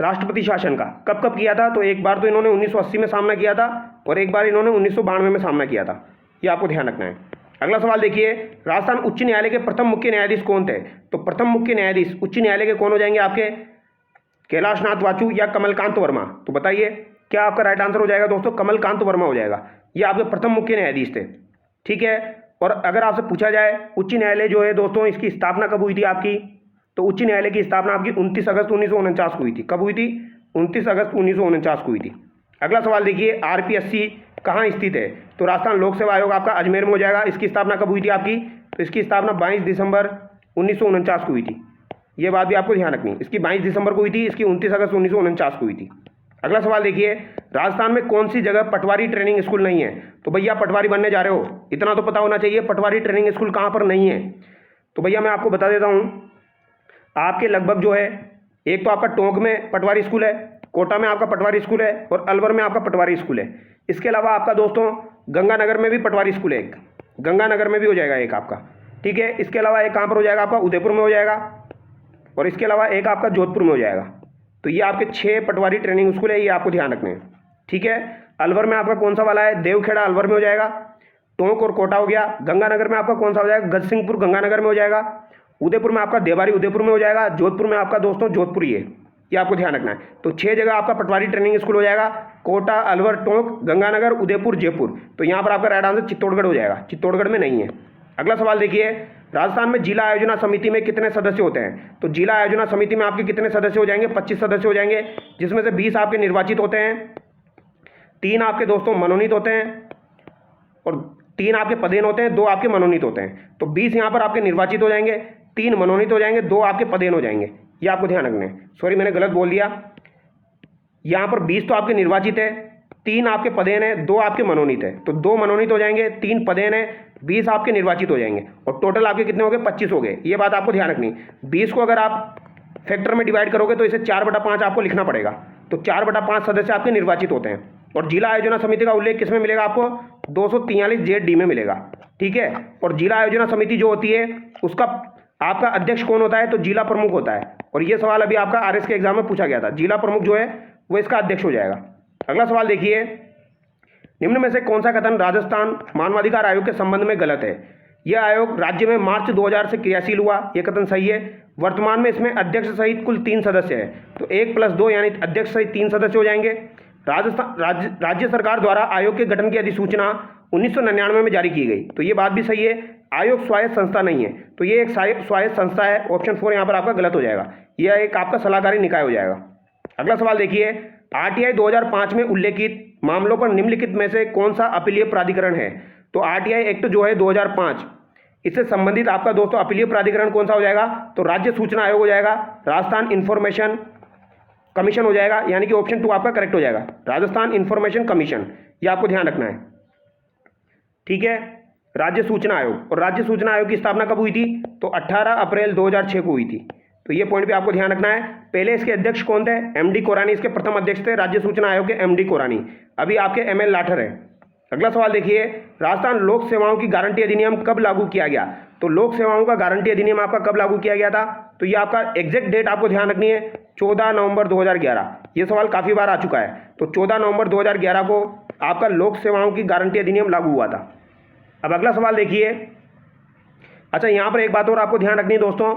राष्ट्रपति शासन का। कब कब किया था? तो एक बार तो इन्होंने 1980 में सामना किया था और एक बार इन्होंने 1992 में सामना किया था। ये आपको ध्यान रखना है। अगला सवाल देखिए, राजस्थान उच्च न्यायालय के प्रथम मुख्य न्यायाधीश कौन थे? तो प्रथम मुख्य न्यायाधीश उच्च न्यायालय के कौन हो जाएंगे आपके? कैलाशनाथ वाचू या कमलकांत वर्मा? तो बताइए क्या आपका राइट आंसर हो जाएगा दोस्तों? कमलकांत वर्मा हो जाएगा। ये आपके प्रथम मुख्य न्यायाधीश थे। ठीक है, और अगर आपसे पूछा जाए उच्च न्यायालय जो है दोस्तों इसकी स्थापना कब हुई थी आपकी? तो उच्च न्यायालय की स्थापना आपकी 29 अगस्त 1949 को हुई थी। कब हुई थी? 29 अगस्त 1949 को हुई थी। अगला सवाल देखिए, आरपीएससी कहाँ स्थित है? तो राजस्थान लोक सेवा आयोग आपका अजमेर में हो जाएगा। इसकी स्थापना कब हुई थी आपकी? तो इसकी स्थापना 22 दिसंबर 1949 को हुई थी। ये बात भी आपको ध्यान रखनी है, इसकी 22 दिसंबर को हुई थी, इसकी 29 अगस्त 1949 को हुई थी। अगला सवाल देखिए, राजस्थान में कौन सी जगह पटवारी ट्रेनिंग स्कूल नहीं है? तो भैया पटवारी बनने जा रहे हो, इतना तो पता होना चाहिए पटवारी ट्रेनिंग स्कूल कहाँ पर नहीं है। तो भैया मैं आपको बता देता हूँ, आपके लगभग जो है एक तो आपका टोंक में पटवारी स्कूल है, कोटा में आपका पटवारी स्कूल है और अलवर में आपका पटवारी स्कूल है। इसके अलावा आपका दोस्तों गंगानगर में भी पटवारी स्कूल है, एक गंगानगर में भी हो जाएगा एक आपका। ठीक है, इसके अलावा एक कहाँ पर हो जाएगा आपका? उदयपुर में हो जाएगा और इसके अलावा एक आपका जोधपुर में हो जाएगा। तो ये आपके 6 पटवारी ट्रेनिंग स्कूल है, ये आपको ध्यान रखने हैं। ठीक है, अलवर में आपका कौन सा वाला है? देवखेड़ा अलवर में हो जाएगा, टोंक और कोटा हो गया। गंगानगर में आपका कौन सा हो जाएगा? गजसिंहपुर गंगानगर में हो जाएगा। उदयपुर में आपका देवारी उदयपुर में हो जाएगा। जोधपुर में आपका दोस्तों जोधपुर ही है, ये आपको ध्यान रखना है। तो 6 जगह आपका पटवारी ट्रेनिंग स्कूल हो जाएगा, कोटा, अलवर, टोंक, गंगानगर, उदयपुर, जयपुर। तो यहाँ पर आपका राइट आंसर चित्तौड़गढ़ हो जाएगा, चित्तौड़गढ़ में नहीं है। अगला सवाल देखिए, राजस्थान में जिला आयोजना समिति में कितने सदस्य होते हैं? तो जिला आयोजना समिति में आपके कितने सदस्य हो जाएंगे? 25 सदस्य हो जाएंगे, जिसमें से 20 आपके निर्वाचित होते हैं, 3 आपके दोस्तों मनोनीत होते हैं और 3 आपके पदेन होते हैं, 2 आपके मनोनीत होते हैं। तो 20 यहाँ पर आपके निर्वाचित हो जाएंगे, 3 मनोनीत हो जाएंगे, 2 आपके पदेन हो जाएंगे। ये आपको ध्यान रखना है। सॉरी मैंने गलत बोल दिया। यहाँ पर 20 तो आपके निर्वाचित है, 3 आपके पदेन है, 2 आपके मनोनीत है। तो 2 मनोनीत हो जाएंगे, 3 पदेन है, 20 आपके निर्वाचित हो जाएंगे और टोटल आपके कितने हो गए? 25 हो गए। ये बात आपको ध्यान रखनी। 20 को अगर आप फैक्टर में डिवाइड करोगे तो इसे 4/5 आपको लिखना पड़ेगा। तो 4/5 सदस्य आपके निर्वाचित होते हैं। और जिला आयोजना समिति का उल्लेख किस में मिलेगा आपको? 243 जेड डी में मिलेगा। ठीक है। और जिला आयोजना समिति जो होती है उसका आपका अध्यक्ष कौन होता है? तो जिला प्रमुख होता है। और ये सवाल अभी आपका आरएस के एग्जाम में पूछा गया था। जिला प्रमुख जो है वो इसका अध्यक्ष हो जाएगा। अगला सवाल देखिए, निम्न में से कौन सा कथन राजस्थान मानवाधिकार आयोग के संबंध में गलत है? यह आयोग राज्य में मार्च 2000 से क्रियाशील हुआ, यह कथन सही है। वर्तमान में इसमें अध्यक्ष सहित कुल 3 सदस्य हैं, तो 1+2 यानी अध्यक्ष सहित 3 सदस्य हो जाएंगे। राज्य सरकार द्वारा आयोग के गठन की अधिसूचना 1999 में जारी की गई, तो ये बात भी सही है। आयोग स्वायत्त संस्था नहीं है, तो ये एक स्वायत्त संस्था है। ऑप्शन 4 यहाँ पर आपका गलत हो जाएगा। यह एक आपका सलाहकारी निकाय हो जाएगा। अगला सवाल देखिए, आरटीआई 2005 में उल्लेखित मामलों पर निम्नलिखित में से कौन सा अपीलीय प्राधिकरण है? तो आरटीआई एक्ट जो है 2005, इससे संबंधित आपका दोस्तों अपीलीय प्राधिकरण कौन सा हो जाएगा? तो राज्य सूचना आयोग हो जाएगा, राजस्थान इंफॉर्मेशन कमीशन हो जाएगा, यानी कि ऑप्शन 2 आपका करेक्ट हो जाएगा, राजस्थान इंफॉर्मेशन कमीशन। ये आपको ध्यान रखना है। ठीक है। राज्य सूचना आयोग, और राज्य सूचना आयोग की स्थापना कब हुई थी? तो 18 अप्रैल 2006 को हुई थी। तो ये पॉइंट भी आपको ध्यान रखना है। पहले इसके अध्यक्ष कौन थे? एमडी कोरानी इसके प्रथम अध्यक्ष थे, राज्य सूचना आयोग के एमडी कोरानी। अभी आपके एमएल लाठर है। अगला सवाल देखिए, राजस्थान लोक सेवाओं की गारंटी अधिनियम कब लागू किया गया? तो लोक सेवाओं का गारंटी अधिनियम आपका कब लागू किया गया था? तो ये आपका एग्जैक्ट डेट आपको ध्यान रखनी है, 14 नवंबर 2011। ये सवाल काफ़ी बार आ चुका है। तो 14 नवंबर 2011 को आपका लोक सेवाओं की गारंटी अधिनियम लागू हुआ था। अब अगला सवाल देखिए। अच्छा, यहाँ पर एक बात और आपको ध्यान रखनी है दोस्तों,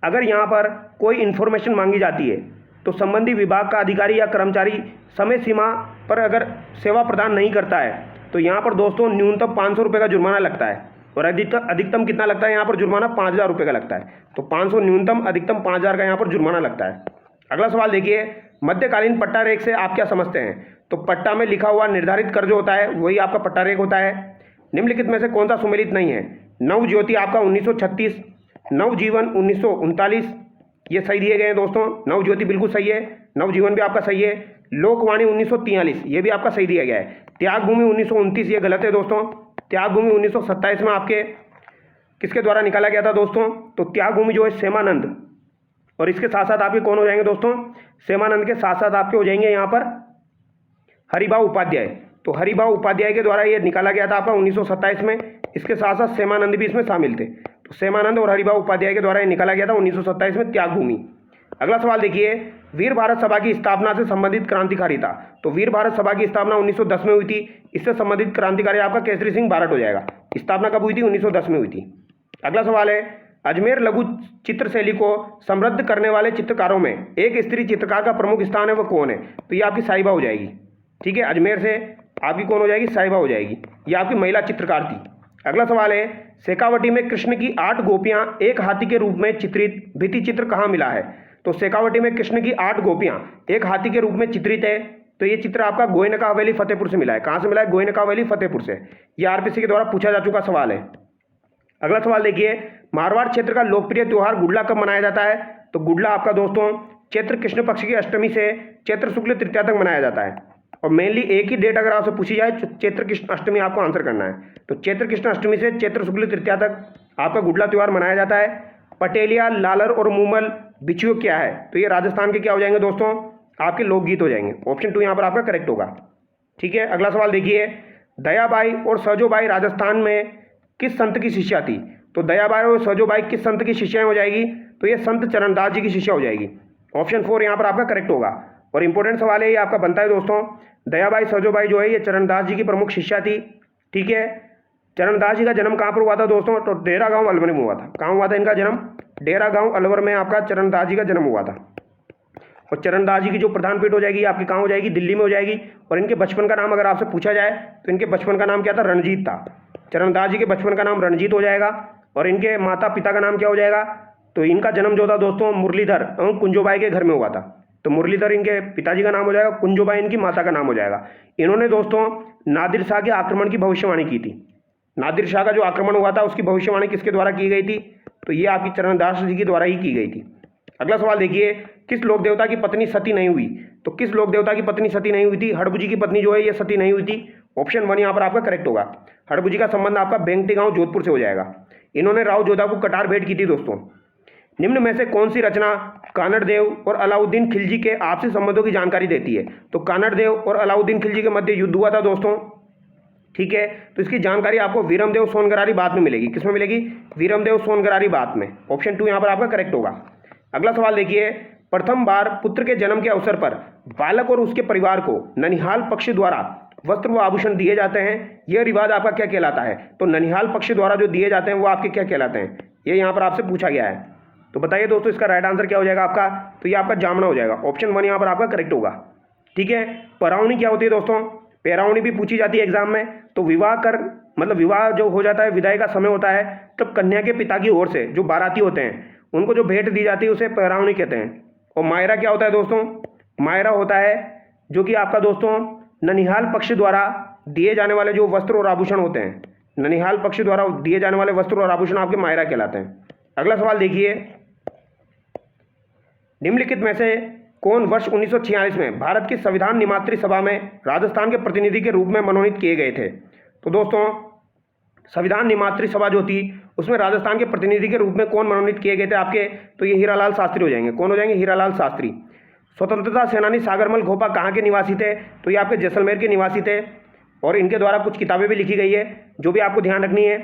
अगर यहाँ पर कोई इन्फॉर्मेशन मांगी जाती है तो संबंधी विभाग का अधिकारी या कर्मचारी समय सीमा पर अगर सेवा प्रदान नहीं करता है तो यहाँ पर दोस्तों न्यूनतम 500 रुपये का जुर्माना लगता है, और अधिकतम कितना लगता है? यहाँ पर जुर्माना 5000 रुपये का लगता है। तो 500 न्यूनतम, अधिकतम 5000 का यहाँ पर जुर्माना लगता है। अगला सवाल देखिए, मध्यकालीन पट्टा रेख से आप क्या समझते हैं? तो पट्टा में लिखा हुआ निर्धारित कर जो होता है वही आपका पट्टा रेख होता है। निम्नलिखित में से कौन सा सुमेलित नहीं है? नव ज्योति आपका 1936, नवजीवन 1939, ये सही दिए गए हैं दोस्तों। नवज्योति बिल्कुल सही है, नवजीवन भी आपका सही है। लोकवाणी 1943, ये भी आपका सही दिया गया है। त्याग भूमि 1929, ये गलत है दोस्तों। त्याग भूमि 1927 में आपके किसके द्वारा निकाला गया था दोस्तों? तो त्याग भूमि जो है सेमानंद, और इसके साथ साथ आपके कौन हो जाएंगे दोस्तों? सेमानंद के साथ साथ आपके हो जाएंगे यहाँ पर हरिभाऊ उपाध्याय। तो हरिभाऊ उपाध्याय के द्वारा ये निकाला गया था आपका 1927 में। इसके साथ साथ सेमानंद भी इसमें शामिल थे। तो सेमानंद और हरिभाऊ उपाध्याय के द्वारा ये निकाला गया था 1927 में त्याग भूमि। अगला सवाल देखिए, वीर भारत सभा की स्थापना से संबंधित क्रांतिकारिता। तो वीर भारत सभा की स्थापना 1910 में हुई थी। इससे संबंधित क्रांतिकारी आपका केसरी सिंह बारट हो जाएगा। स्थापना कब हुई थी? 1910 में हुई थी। अगला सवाल है, अजमेर लघु चित्र शैली को समृद्ध करने वाले चित्रकारों में एक स्त्री चित्रकार का प्रमुख स्थान है, वह कौन है? तो ये आपकी साहिबा हो जाएगी। ठीक है, अजमेर से आपकी कौन हो जाएगी? साहिबा हो जाएगी। ये आपकी महिला चित्रकार थी। अगला सवाल है, शेखावटी में कृष्ण की 8 गोपियां एक हाथी के रूप में चित्रित भित्ति चित्र कहाँ मिला है? तो शेखावटी में कृष्ण की 8 गोपियां एक हाथी के रूप में चित्रित है। तो ये चित्र आपका गोयनका हवेली फतेहपुर से मिला है। कहाँ से मिला है? गोयनका हवेली फतेहपुर से। ये आरपीसी के द्वारा पूछा जा चुका सवाल है। अगला सवाल देखिए, मारवाड़ क्षेत्र का लोकप्रिय त्यौहार गुडला कब मनाया जाता है? तो गुडला आपका दोस्तों चैत्र कृष्ण पक्ष की अष्टमी से चैत्र शुक्ल तृतीया तक मनाया जाता है। और मेनली एक ही डेट अगर आपसे पूछी जाए तो चैत्र कृष्ण अष्टमी आपको आंसर करना है। तो चैत्र कृष्ण अष्टमी से चैत्र शुक्ल तृतीया तक आपका गुडला त्यौहार मनाया जाता है। पटेलिया, लालर और मूमल बिछुए क्या है? तो ये राजस्थान के क्या हो जाएंगे दोस्तों? आपके लोकगीत हो जाएंगे। ऑप्शन 2 यहाँ पर आपका करेक्ट होगा। ठीक है। अगला सवाल देखिए, दयाबाई और सजोबाई राजस्थान में किस संत की शिष्या थी? तो दयाबाई और सजोबाई किस संत की शिष्या हो जाएगी? तो ये संत चरणदास जी की शिष्या हो जाएगी। ऑप्शन 4 यहाँ पर आपका करेक्ट होगा। और इंपॉर्टेंट सवाल है, ये आपका बनता है दोस्तों। दयाबाई सजोबाई जो है ये चरणदास जी की प्रमुख शिष्या थी। ठीक है। चरणदास जी का जन्म कहाँ पर हुआ था दोस्तों? तो डेरा गांव अलवर में हुआ था। कहाँ हुआ था इनका जन्म? डेरा गांव अलवर में आपका चरणदास जी का जन्म हुआ था। और चरणदास जी की जो प्रधान पीठ हो जाएगी आपकी कहाँ हो जाएगी? दिल्ली में हो जाएगी। और इनके बचपन का नाम अगर आपसे पूछा जाए तो इनके बचपन का नाम क्या था? रणजीत था। चरणदास जी के बचपन का नाम रणजीत हो जाएगा। और इनके माता पिता का नाम क्या हो जाएगा? तो इनका जन्म जो था दोस्तों मुरलीधर एवं कुंजोबाई के घर में हुआ था। तो मुरलीधर इनके पिताजी का नाम हो जाएगा, कुंजोबाई इनकी माता का नाम हो जाएगा। इन्होंने दोस्तों नादिर शाह के आक्रमण की भविष्यवाणी की थी। नादिर शाह का जो आक्रमण हुआ था उसकी भविष्यवाणी किसके द्वारा की गई थी? तो ये आपकी चरणदास जी के द्वारा ही की गई थी। अगला सवाल देखिए, किस लोक देवता की पत्नी सती नहीं हुई? तो किस लोक देवता की पत्नी सती नहीं हुई थी? हड़बुजी की पत्नी जो है ये सती नहीं हुई थी। ऑप्शन 1 यहाँ पर आपका करेक्ट होगा। हड़बुजी का संबंध आपका बेंगटी गांव जोधपुर से हो जाएगा। इन्होंने राव जोधा को कटार भेंट की थी दोस्तों। निम्न में से कौन सी रचना कानड़ देव और अलाउद्दीन खिलजी के आपसी संबंधों की जानकारी देती है? तो कानड़ देव और अलाउद्दीन खिलजी के मध्य युद्ध हुआ था दोस्तों, ठीक है। तो इसकी जानकारी आपको वीरमदेव सोनगरारी बात में मिलेगी। किसमें मिलेगी? वीरमदेव सोनगरारी बात में। ऑप्शन 2 यहाँ पर आपका करेक्ट होगा। अगला सवाल देखिए, प्रथम बार पुत्र के जन्म के अवसर पर बालक और उसके परिवार को ननिहाल पक्ष द्वारा वस्त्र व आभूषण दिए जाते हैं, यह रिवाज आपका क्या कहलाता है? तो ननिहाल पक्ष द्वारा जो दिए जाते हैं वो आपके क्या कहलाते हैं? ये यहाँ पर आपसे पूछा गया है। तो बताइए दोस्तों इसका राइट आंसर क्या हो जाएगा आपका? तो ये आपका जामना हो जाएगा। ऑप्शन 1 यहाँ पर आपका करेक्ट होगा, ठीक है। परावनी क्या होती है दोस्तों? पैरावनी भी पूछी जाती है एग्जाम में। तो विवाह कर मतलब विवाह जो हो जाता है, विदाई का समय होता है, तब कन्या के पिता की ओर से जो बाराती होते हैं उनको जो भेंट दी जाती है उसे पैरावनी कहते हैं। और मायरा क्या होता है दोस्तों? मायरा होता है जो कि आपका दोस्तों ननिहाल पक्ष द्वारा दिए जाने वाले जो वस्त्र और आभूषण होते हैं, ननिहाल पक्ष द्वारा दिए जाने वाले वस्त्र और आभूषण आपके मायरा कहलाते हैं। अगला सवाल देखिए, निम्नलिखित में से कौन वर्ष 1946 में भारत की संविधान निमात्री सभा में राजस्थान के प्रतिनिधि के रूप में मनोनीत किए गए थे? तो दोस्तों संविधान निमात्री सभा जो थी उसमें राजस्थान के प्रतिनिधि के रूप में कौन मनोनीत किए गए थे आपके? तो ये हीरालाल शास्त्री हो जाएंगे। कौन हो जाएंगे? हीरालाल शास्त्री। स्वतंत्रता सेनानी सागरमल घोपा कहाँ के निवासी थे? तो ये आपके जैसलमेर के निवासी थे और इनके द्वारा कुछ किताबें भी लिखी गई है जो भी आपको ध्यान रखनी है,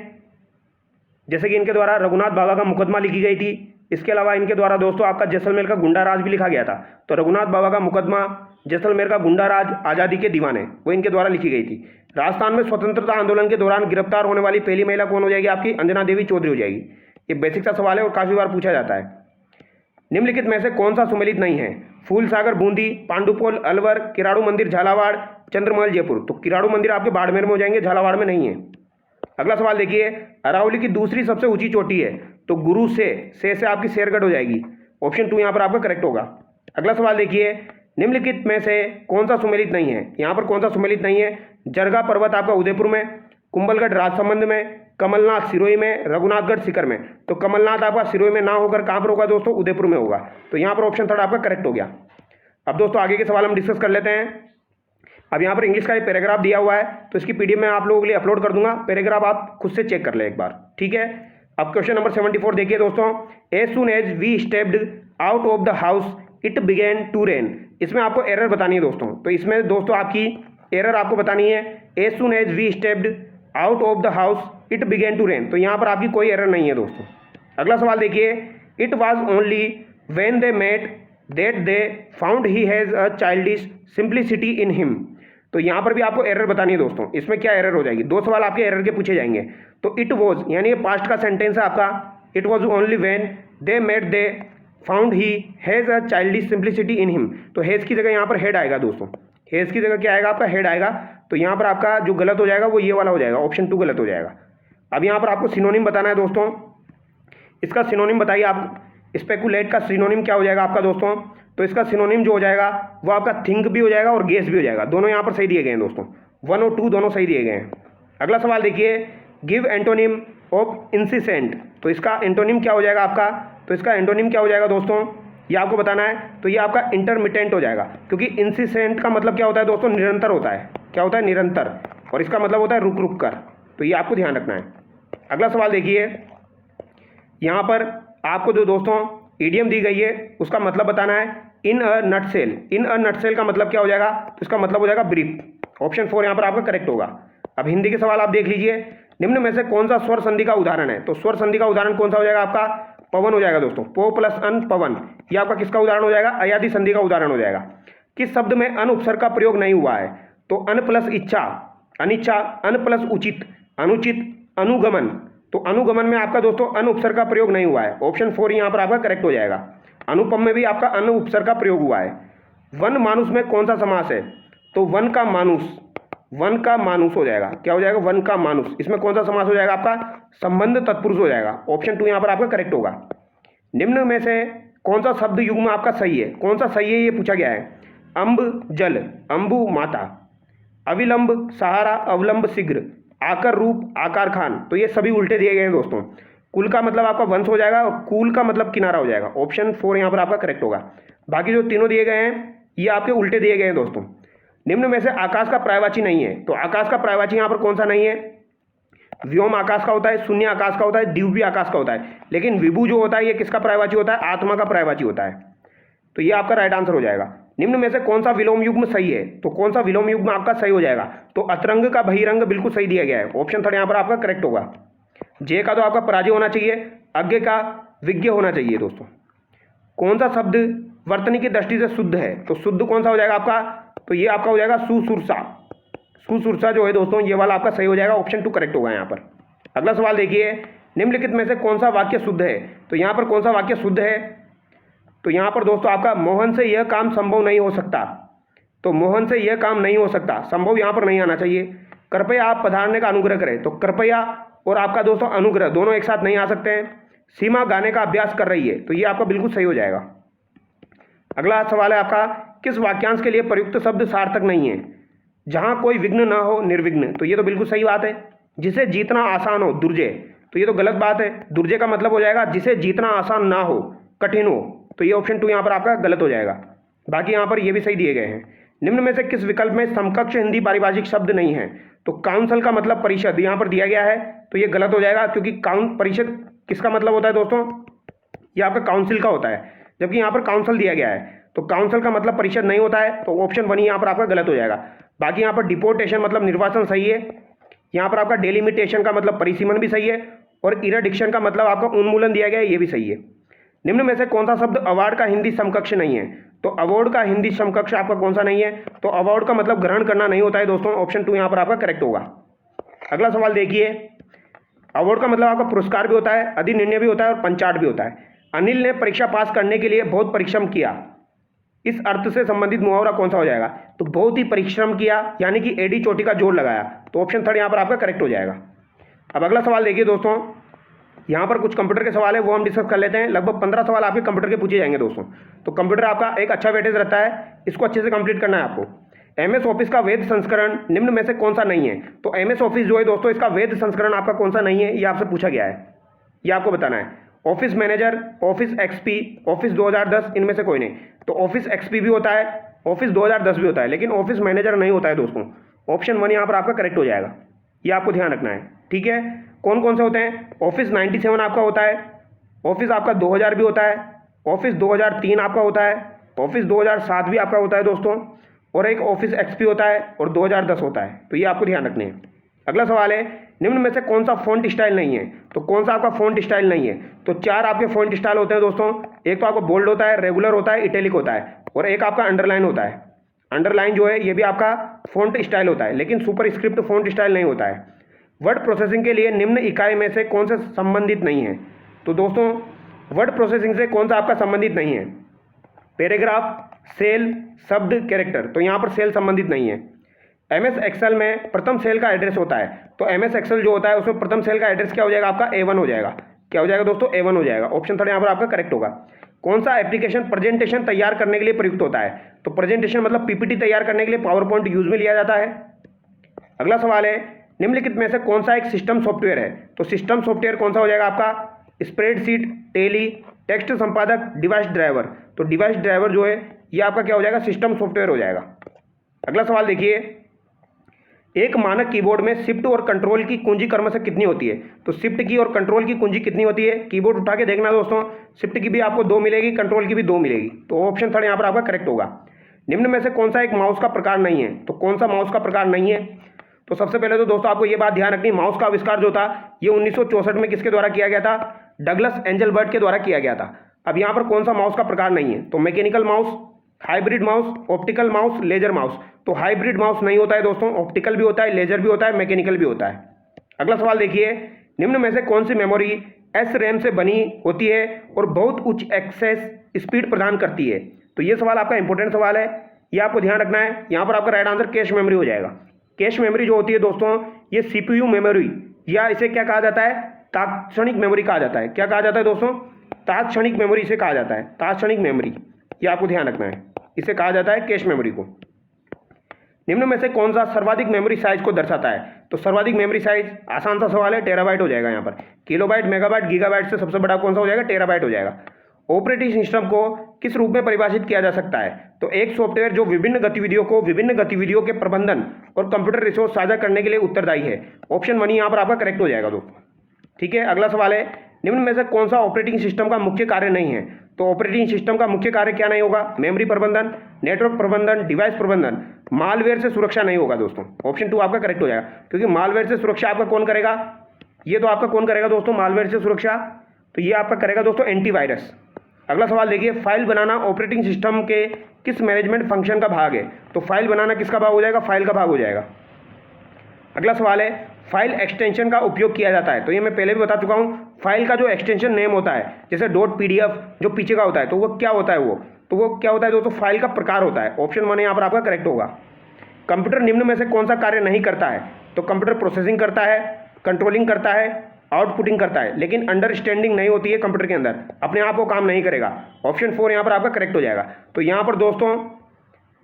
जैसे कि इनके द्वारा रघुनाथ बाबा का मुकदमा लिखी गई थी। इसके अलावा इनके द्वारा दोस्तों आपका जैसलमेर का गुंडा राज भी लिखा गया था। तो रघुनाथ बाबा का मुकदमा, जैसलमेर का गुंडा राज, आज़ादी के दीवाने, वो इनके द्वारा लिखी गई थी। राजस्थान में स्वतंत्रता आंदोलन के दौरान गिरफ्तार होने वाली पहली महिला कौन हो जाएगी आपकी? अंजना देवी चौधरी हो जाएगी। ये बेसिक सा सवाल है और काफ़ी बार पूछा जाता है। निम्नलिखित में से कौन सा सुमेलित नहीं है? फूलसागर बूंदी, पांडुपोल अलवर, किराड़ू मंदिर झालावाड़, चंद्रमहल जयपुर। तो किराड़ू मंदिर आपके बाड़मेर में हो जाएंगे, झालावाड़ में नहीं है। अगला सवाल देखिए, अरावली की दूसरी सबसे ऊंची चोटी है? तो गुरु से आपकी शेरगढ़ हो जाएगी। ऑप्शन 2 यहाँ पर आपका करेक्ट होगा। अगला सवाल देखिए, निम्नलिखित में से कौन सा सुमेलित नहीं है? यहाँ पर कौन सा सुमेलित नहीं है? जरगा पर्वत आपका उदयपुर में, कुंभलगढ़ राजसमंद में, कमलनाथ सिरोही में, रघुनाथगढ़ सीकर में। तो कमलनाथ आपका सिरोही में ना होकर कहाँ पर होगा दोस्तों? उदयपुर में होगा। तो यहाँ पर ऑप्शन 3 आपका करेक्ट हो गया। अब दोस्तों आगे के सवाल हम डिस्कस कर लेते हैं। अब यहाँ पर इंग्लिश का एक पैराग्राफ दिया हुआ है तो इसकी पीडीएफ मैं आप लोगों के लिए अपलोड कर दूंगा। पैराग्राफ आप खुद से चेक कर लें एक बार, ठीक है। अब क्वेश्चन नंबर 74 देखिए दोस्तों, as soon as we stepped out of the house it began to rain. इसमें आपको एरर बतानी है दोस्तों। तो इसमें दोस्तों आपकी एरर आपको बतानी है, as soon as we stepped out of the house it began to rain. तो यहाँ पर आपकी कोई एरर नहीं है दोस्तों। अगला सवाल देखिए, it was only when they met that they found he has a childish simplicity in him. तो यहाँ पर भी आपको एरर बतानी है दोस्तों। इसमें क्या एरर हो जाएगी? 2 सवाल आपके एरर के पूछे जाएंगे। तो इट वॉज यानी ये पास्ट का सेंटेंस है आपका, it was only when they met they found he has a childish simplicity in him. तो हैज़ की जगह यहाँ पर हेड आएगा दोस्तों। हैज़ की जगह क्या आएगा आपका? हेड आएगा। तो यहाँ पर आपका जो गलत हो जाएगा वो ये वाला हो जाएगा, ऑप्शन 2 गलत हो जाएगा। अब यहाँ पर आपको सिनोनिम बताना है दोस्तों। इसका सिनोनिम बताइए आप। स्पेकुलेट का सिनोनिम क्या हो जाएगा आपका दोस्तों? तो इसका सिनोनिम जो हो जाएगा वो आपका थिंक भी हो जाएगा और गेस भी हो जाएगा। दोनों यहाँ पर सही दिए गए हैं दोस्तों, 1 और 2 दोनों सही दिए गए हैं। अगला सवाल देखिए, गिव एंटोनिम ऑफ इंसिसेंट। तो इसका एंटोनिम क्या हो जाएगा आपका? तो इसका एंटोनिम क्या हो जाएगा दोस्तों? ये आपको बताना है। तो ये आपका इंटरमिटेंट हो जाएगा, क्योंकि इंसिसेंट का मतलब क्या होता है दोस्तों? निरंतर होता है। क्या होता है? निरंतर। और इसका मतलब होता है रुक रुक कर। तो ये आपको ध्यान रखना है। अगला सवाल देखिए, यहाँ पर आपको जो दोस्तों ईडियम दी गई है उसका मतलब बताना है, इन अ नटसेल। इन अ नटसेल का मतलब क्या हो जाएगा? तो इसका मतलब हो जाएगा ब्रीफ। ऑप्शन 4 यहाँ पर आपका करेक्ट होगा। अब हिंदी के सवाल आप देख लीजिए, निम्न में से कौन सा स्वर संधि का उदाहरण है? तो स्वर संधि का उदाहरण कौन सा हो जाएगा आपका? पवन हो जाएगा दोस्तों। पो प्लस अन पवन, ये आपका किसका उदाहरण हो जाएगा? अयादी संधि का उदाहरण हो जाएगा। किस शब्द में अन उपसर्ग का प्रयोग नहीं हुआ है? तो अन प्लस इच्छा, अनिच्छा, अन प्लस उचित, अनुचित, अनुगमन। तो अनुगमन में आपका दोस्तों अन उपसर्ग का प्रयोग नहीं हुआ है। ऑप्शन 4 यहाँ पर आपका करेक्ट हो जाएगा। अनुपम में भी आपका अन उपसर्ग का प्रयोग हुआ है। वन मानुष में कौन सा समास है? तो वन का मानुष, वन का मानुष हो जाएगा। क्या हो जाएगा? वन का मानुष। इसमें कौन सा समास हो जाएगा आपका? संबंध तत्पुरुष हो जाएगा। ऑप्शन 2 यहाँ पर आपका करेक्ट होगा। निम्न में से कौन सा शब्द युग्म आपका सही है? कौन सा सही है ये पूछा गया है। अम्ब जल, अम्बु माता, अविलंब सहारा, अवलंब शीघ्र, आकर रूप, आकार खान, तो ये सभी उल्टे दिए गए हैं दोस्तों। कुल का मतलब आपका वंश हो जाएगा और कूल का मतलब किनारा हो जाएगा। ऑप्शन 4 यहाँ पर आपका करेक्ट होगा। बाकी जो तीनों दिए गए हैं ये आपके उल्टे दिए गए हैं दोस्तों। निम्न में से आकाश का पर्यायवाची नहीं है, तो आकाश का पर्यायवाची यहाँ पर कौन सा नहीं है? व्योम आकाश का होता है, शून्य आकाश का होता है, दिव्य आकाश का होता है, लेकिन विभु जो होता है ये किसका पर्यायवाची होता है? आत्मा का पर्यायवाची होता है। तो ये आपका राइट आंसर हो जाएगा। निम्न में से कौन सा विलोम युग्म सही है? तो कौन सा विलोम युग्म आपका सही हो जाएगा? तो अतरंग का बहिरंग बिल्कुल सही दिया गया है। ऑप्शन 3 यहाँ पर आपका करेक्ट होगा। जे का तो आपका पराजय होना चाहिए, अज्ञ का विज्ञ होना चाहिए दोस्तों। कौन सा शब्द वर्तनी की दृष्टि से शुद्ध है? तो शुद्ध कौन सा हो जाएगा आपका? तो ये आपका हो जाएगा सुसुरसा। सुसुरसा जो है दोस्तों ये वाला आपका सही हो जाएगा। ऑप्शन 2 करेक्ट होगा यहाँ पर। अगला सवाल देखिए, निम्नलिखित में से कौन सा वाक्य शुद्ध है? तो यहाँ पर कौन सा वाक्य शुद्ध है? तो यहाँ पर दोस्तों आपका मोहन से यह काम संभव नहीं हो सकता। तो मोहन से यह काम नहीं हो सकता, संभव यहाँ पर नहीं आना चाहिए। कृपया आप पधारने का अनुग्रह करें, तो कृपया और आपका दोस्तों अनुग्रह दोनों एक साथ नहीं आ सकते हैं। सीमा गाने का अभ्यास कर रही है, तो ये आपका बिल्कुल सही हो जाएगा। अगला सवाल है आपका, किस वाक्यांश के लिए प्रयुक्त शब्द सार्थक नहीं है? जहाँ कोई विघ्न ना हो, निर्विघ्न, तो ये तो बिल्कुल सही बात है। जिसे जीतना आसान हो, दुर्जय, तो ये तो गलत बात है। दुर्जय का मतलब हो जाएगा जिसे जीतना आसान ना हो, कठिन हो, तो ये ऑप्शन 2 यहाँ पर आपका गलत हो जाएगा। बाकी यहाँ पर ये भी सही दिए गए हैं। निम्न में से किस विकल्प में समकक्ष हिंदी पारिभाषिक शब्द नहीं है? तो काउंसिल का मतलब परिषद यहाँ पर दिया गया है, तो ये गलत हो जाएगा, क्योंकि परिषद किसका मतलब होता है दोस्तों? ये आपका काउंसिल का होता है, जबकि यहाँ पर काउंसिल दिया गया है, तो काउंसिल का मतलब परिषद नहीं होता है, तो ऑप्शन 1 यहाँ पर आपका गलत हो जाएगा। बाकी यहाँ पर डिपोर्टेशन मतलब निर्वासन सही है। यहाँ पर आपका डेलिमिटेशन का मतलब परिसीमन भी सही है, और इरेडिक्शन का मतलब आपका उन्मूलन दिया गया है, ये भी सही है। निम्न में से कौन सा शब्द अवार्ड का हिंदी समकक्ष नहीं है? तो अवार्ड का हिंदी समकक्ष आपका कौन सा नहीं है? तो अवार्ड का मतलब ग्रहण करना नहीं होता है दोस्तों। ऑप्शन 2 यहाँ पर आपका करेक्ट होगा। अगला सवाल देखिए, अवार्ड का मतलब आपका पुरस्कार भी होता है, अधिनिर्णय भी होता है और पंचाट भी होता है। अनिल ने परीक्षा पास करने के लिए बहुत परिश्रम किया, इस अर्थ से संबंधित मुहावरा कौन सा हो जाएगा? तो बहुत ही परिश्रम किया यानी कि एडी चोटी का जोर लगाया, तो ऑप्शन 3 यहाँ पर आपका करेक्ट हो जाएगा। अब अगला सवाल देखिए दोस्तों, यहाँ पर कुछ कंप्यूटर के सवाल है वो हम डिस्कस कर लेते हैं। लगभग 15 सवाल आपके कंप्यूटर के पूछे जाएंगे दोस्तों। तो कंप्यूटर आपका एक अच्छा वेटेज रहता है, इसको अच्छे से कंप्लीट करना है आपको। एमएस ऑफिस का वैध संस्करण निम्न में से कौन सा नहीं है? तो एमएस ऑफिस जो है दोस्तों इसका वैध संस्करण आपका कौन सा नहीं है, ये आपसे पूछा गया है, ये आपको बताना है। Office manager, office XP, office 2010, इनमें से कोई नहीं। तो ऑफिस एक्सपी भी होता है, ऑफिस 2010 भी होता है, लेकिन ऑफिस मैनेजर नहीं होता है दोस्तों। ऑप्शन 1 यहाँ पर आपका करेक्ट हो जाएगा, ये आपको ध्यान रखना है, ठीक है। कौन कौन से होते हैं? ऑफिस 97 आपका होता है, ऑफिस आपका 2000 भी होता है, ऑफिस 2003 आपका होता है, ऑफिस 2007 भी आपका होता है दोस्तों, और एक ऑफिस एक्सपी होता है और 2010 होता है, तो ये आपको ध्यान रखने हैं। अगला सवाल है, निम्न में से कौन सा फॉन्ट स्टाइल नहीं है? तो कौन सा आपका फॉन्ट स्टाइल नहीं है? तो 4 आपके फॉन्ट स्टाइल होते हैं दोस्तों। एक तो आपका बोल्ड होता है, रेगुलर होता है, इटैलिक होता है, और एक आपका अंडरलाइन होता है। अंडरलाइन जो है ये भी आपका फॉन्ट स्टाइल होता है, लेकिन सुपरस्क्रिप्ट फॉन्ट स्टाइल नहीं होता है। वर्ड प्रोसेसिंग के लिए निम्न इकाई में से कौन से संबंधित नहीं है? तो दोस्तों वर्ड प्रोसेसिंग से कौन सा आपका संबंधित नहीं है? पैराग्राफ, सेल, शब्द, कैरेक्टर, तो यहाँ पर सेल संबंधित नहीं है। एमएस एक्सेल में प्रथम सेल का एड्रेस होता है, तो एमएस एक्सेल जो होता है उसमें प्रथम सेल का एड्रेस क्या हो जाएगा आपका? A1 हो जाएगा। क्या हो जाएगा दोस्तों? A1 हो जाएगा। ऑप्शन 3 यहाँ पर आपका करेक्ट होगा। कौन सा एप्लीकेशन प्रेजेंटेशन तैयार करने के लिए प्रयुक्त होता है? तो प्रेजेंटेशन मतलब पीपीटी तैयार करने के लिए पावर पॉइंट यूज में लिया जाता है। अगला सवाल है, निम्नलिखित में से कौन सा एक सिस्टम सॉफ्टवेयर है? तो सिस्टम सॉफ्टवेयर कौन सा हो जाएगा आपका? स्प्रेडशीट, टेली, टेक्स्ट संपादक, डिवाइस ड्राइवर, तो डिवाइस ड्राइवर जो है ये आपका क्या हो जाएगा? सिस्टम सॉफ्टवेयर हो जाएगा। अगला सवाल देखिए, एक मानक कीबोर्ड में शिफ्ट और कंट्रोल की कुंजी क्रमशः कितनी होती है? तो शिफ्ट की और कंट्रोल की कुंजी कितनी होती है? कीबोर्ड उठा के देखना दोस्तों, शिफ्ट की भी आपको 2 मिलेगी, कंट्रोल की भी 2 मिलेगी, तो ऑप्शन 3 यहाँ पर आपका करेक्ट होगा। निम्न में से कौन सा एक माउस का प्रकार नहीं है? तो कौन सा माउस का प्रकार नहीं है? तो सबसे पहले तो दोस्तों आपको ये बात ध्यान रखनी, माउस का आविष्कार जो था ये 1964 में किसके द्वारा किया गया था? डगलस एंजलबर्ट के द्वारा किया गया था। अब यहाँ पर कौन सा माउस का प्रकार नहीं है? तो mechanical mouse, hybrid mouse, optical mouse, laser mouse, तो हाइब्रिड माउस नहीं होता है दोस्तों, ऑप्टिकल भी होता है, लेजर भी होता है, मैकेनिकल भी होता है। अगला सवाल देखिए, निम्न में से कौन सी मेमोरी SRAM से बनी होती है और बहुत उच्च एक्सेस स्पीड प्रदान करती है? तो ये सवाल आपका इंपॉर्टेंट सवाल है, ये आपको ध्यान रखना है। यहाँ पर आपका राइट आंसर कैश मेमोरी हो जाएगा। कैश मेमोरी जो होती है दोस्तों ये CPU मेमोरी, या इसे क्या कहा जाता है? तात्क्षणिक मेमोरी कहा जाता है। क्या कहा जाता है दोस्तों? तात्क्षणिक मेमोरी इसे कहा जाता है, तात्क्षणिक मेमोरी, ये आपको ध्यान रखना है, इसे कहा जाता है कैश मेमोरी को। निम्न में से कौन सा सर्वाधिक मेमोरी साइज को दर्शाता है? तो सर्वाधिक मेमोरी साइज आसान सा सवाल है, टेराबाइट हो जाएगा यहाँ पर। किलोबाइट, मेगाबाइट, गीगाबाइट से सबसे बड़ा कौन सा हो जाएगा? टेराबाइट हो जाएगा। ऑपरेटिंग सिस्टम को किस रूप में परिभाषित किया जा सकता है? तो एक सॉफ्टवेयर जो विभिन्न गतिविधियों के प्रबंधन और कंप्यूटर रिसोर्स साझा करने के लिए उत्तरदायी है। ऑप्शन 1 यहाँ पर आपका करेक्ट हो जाएगा दोस्तों। ठीक है, अगला सवाल है, निम्न में से कौन सा ऑपरेटिंग सिस्टम का मुख्य कार्य नहीं है? तो ऑपरेटिंग सिस्टम का मुख्य कार्य क्या नहीं होगा? मेमोरी प्रबंधन, नेटवर्क प्रबंधन, डिवाइस प्रबंधन, मालवेयर से सुरक्षा नहीं होगा दोस्तों। ऑप्शन 2 आपका करेक्ट हो जाएगा, क्योंकि मालवेयर से सुरक्षा आपका कौन करेगा? ये तो आपका कौन करेगा दोस्तों मालवेयर से सुरक्षा? तो ये आपका करेगा दोस्तों एंटीवायरस। अगला सवाल देखिए, फाइल बनाना ऑपरेटिंग सिस्टम के किस मैनेजमेंट फंक्शन का भाग है? तो फाइल बनाना किसका भाग हो जाएगा? फाइल का भाग हो जाएगा। अगला सवाल है, फाइल एक्सटेंशन का उपयोग किया जाता है? तो ये मैं पहले भी बता चुका हूँ, फाइल का जो एक्सटेंशन नेम होता है, जैसे .pdf जो पीछे का होता है, तो वो क्या होता है? वो क्या होता है दोस्तों? फाइल का प्रकार होता है। ऑप्शन 1 यहाँ पर आपका करेक्ट होगा। कंप्यूटर निम्न में से कौन सा कार्य नहीं करता है? तो कंप्यूटर प्रोसेसिंग करता है, कंट्रोलिंग करता है, आउटपुटिंग करता है, लेकिन अंडरस्टैंडिंग नहीं होती है कंप्यूटर के अंदर, अपने आप वो काम नहीं करेगा। ऑप्शन 4 यहाँ पर आपका करेक्ट हो जाएगा। तो यहाँ पर दोस्तों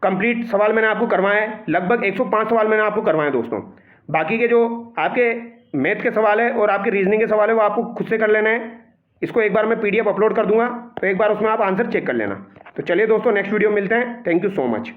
कंप्लीट सवाल मैंने आपको करवाए हैं, लगभग 105 सवाल मैंने आपको करवाए हैं दोस्तों। बाकी के जो आपके मैथ के सवाल है और आपके रीजनिंग के सवाल है वो आपको खुद से कर लेना है। इसको एक बार मैं PDF अपलोड कर दूंगा, तो एक बार उसमें आप आंसर चेक कर लेना। तो चलिए दोस्तों, नेक्स्ट वीडियो मिलते हैं। Thank you so much.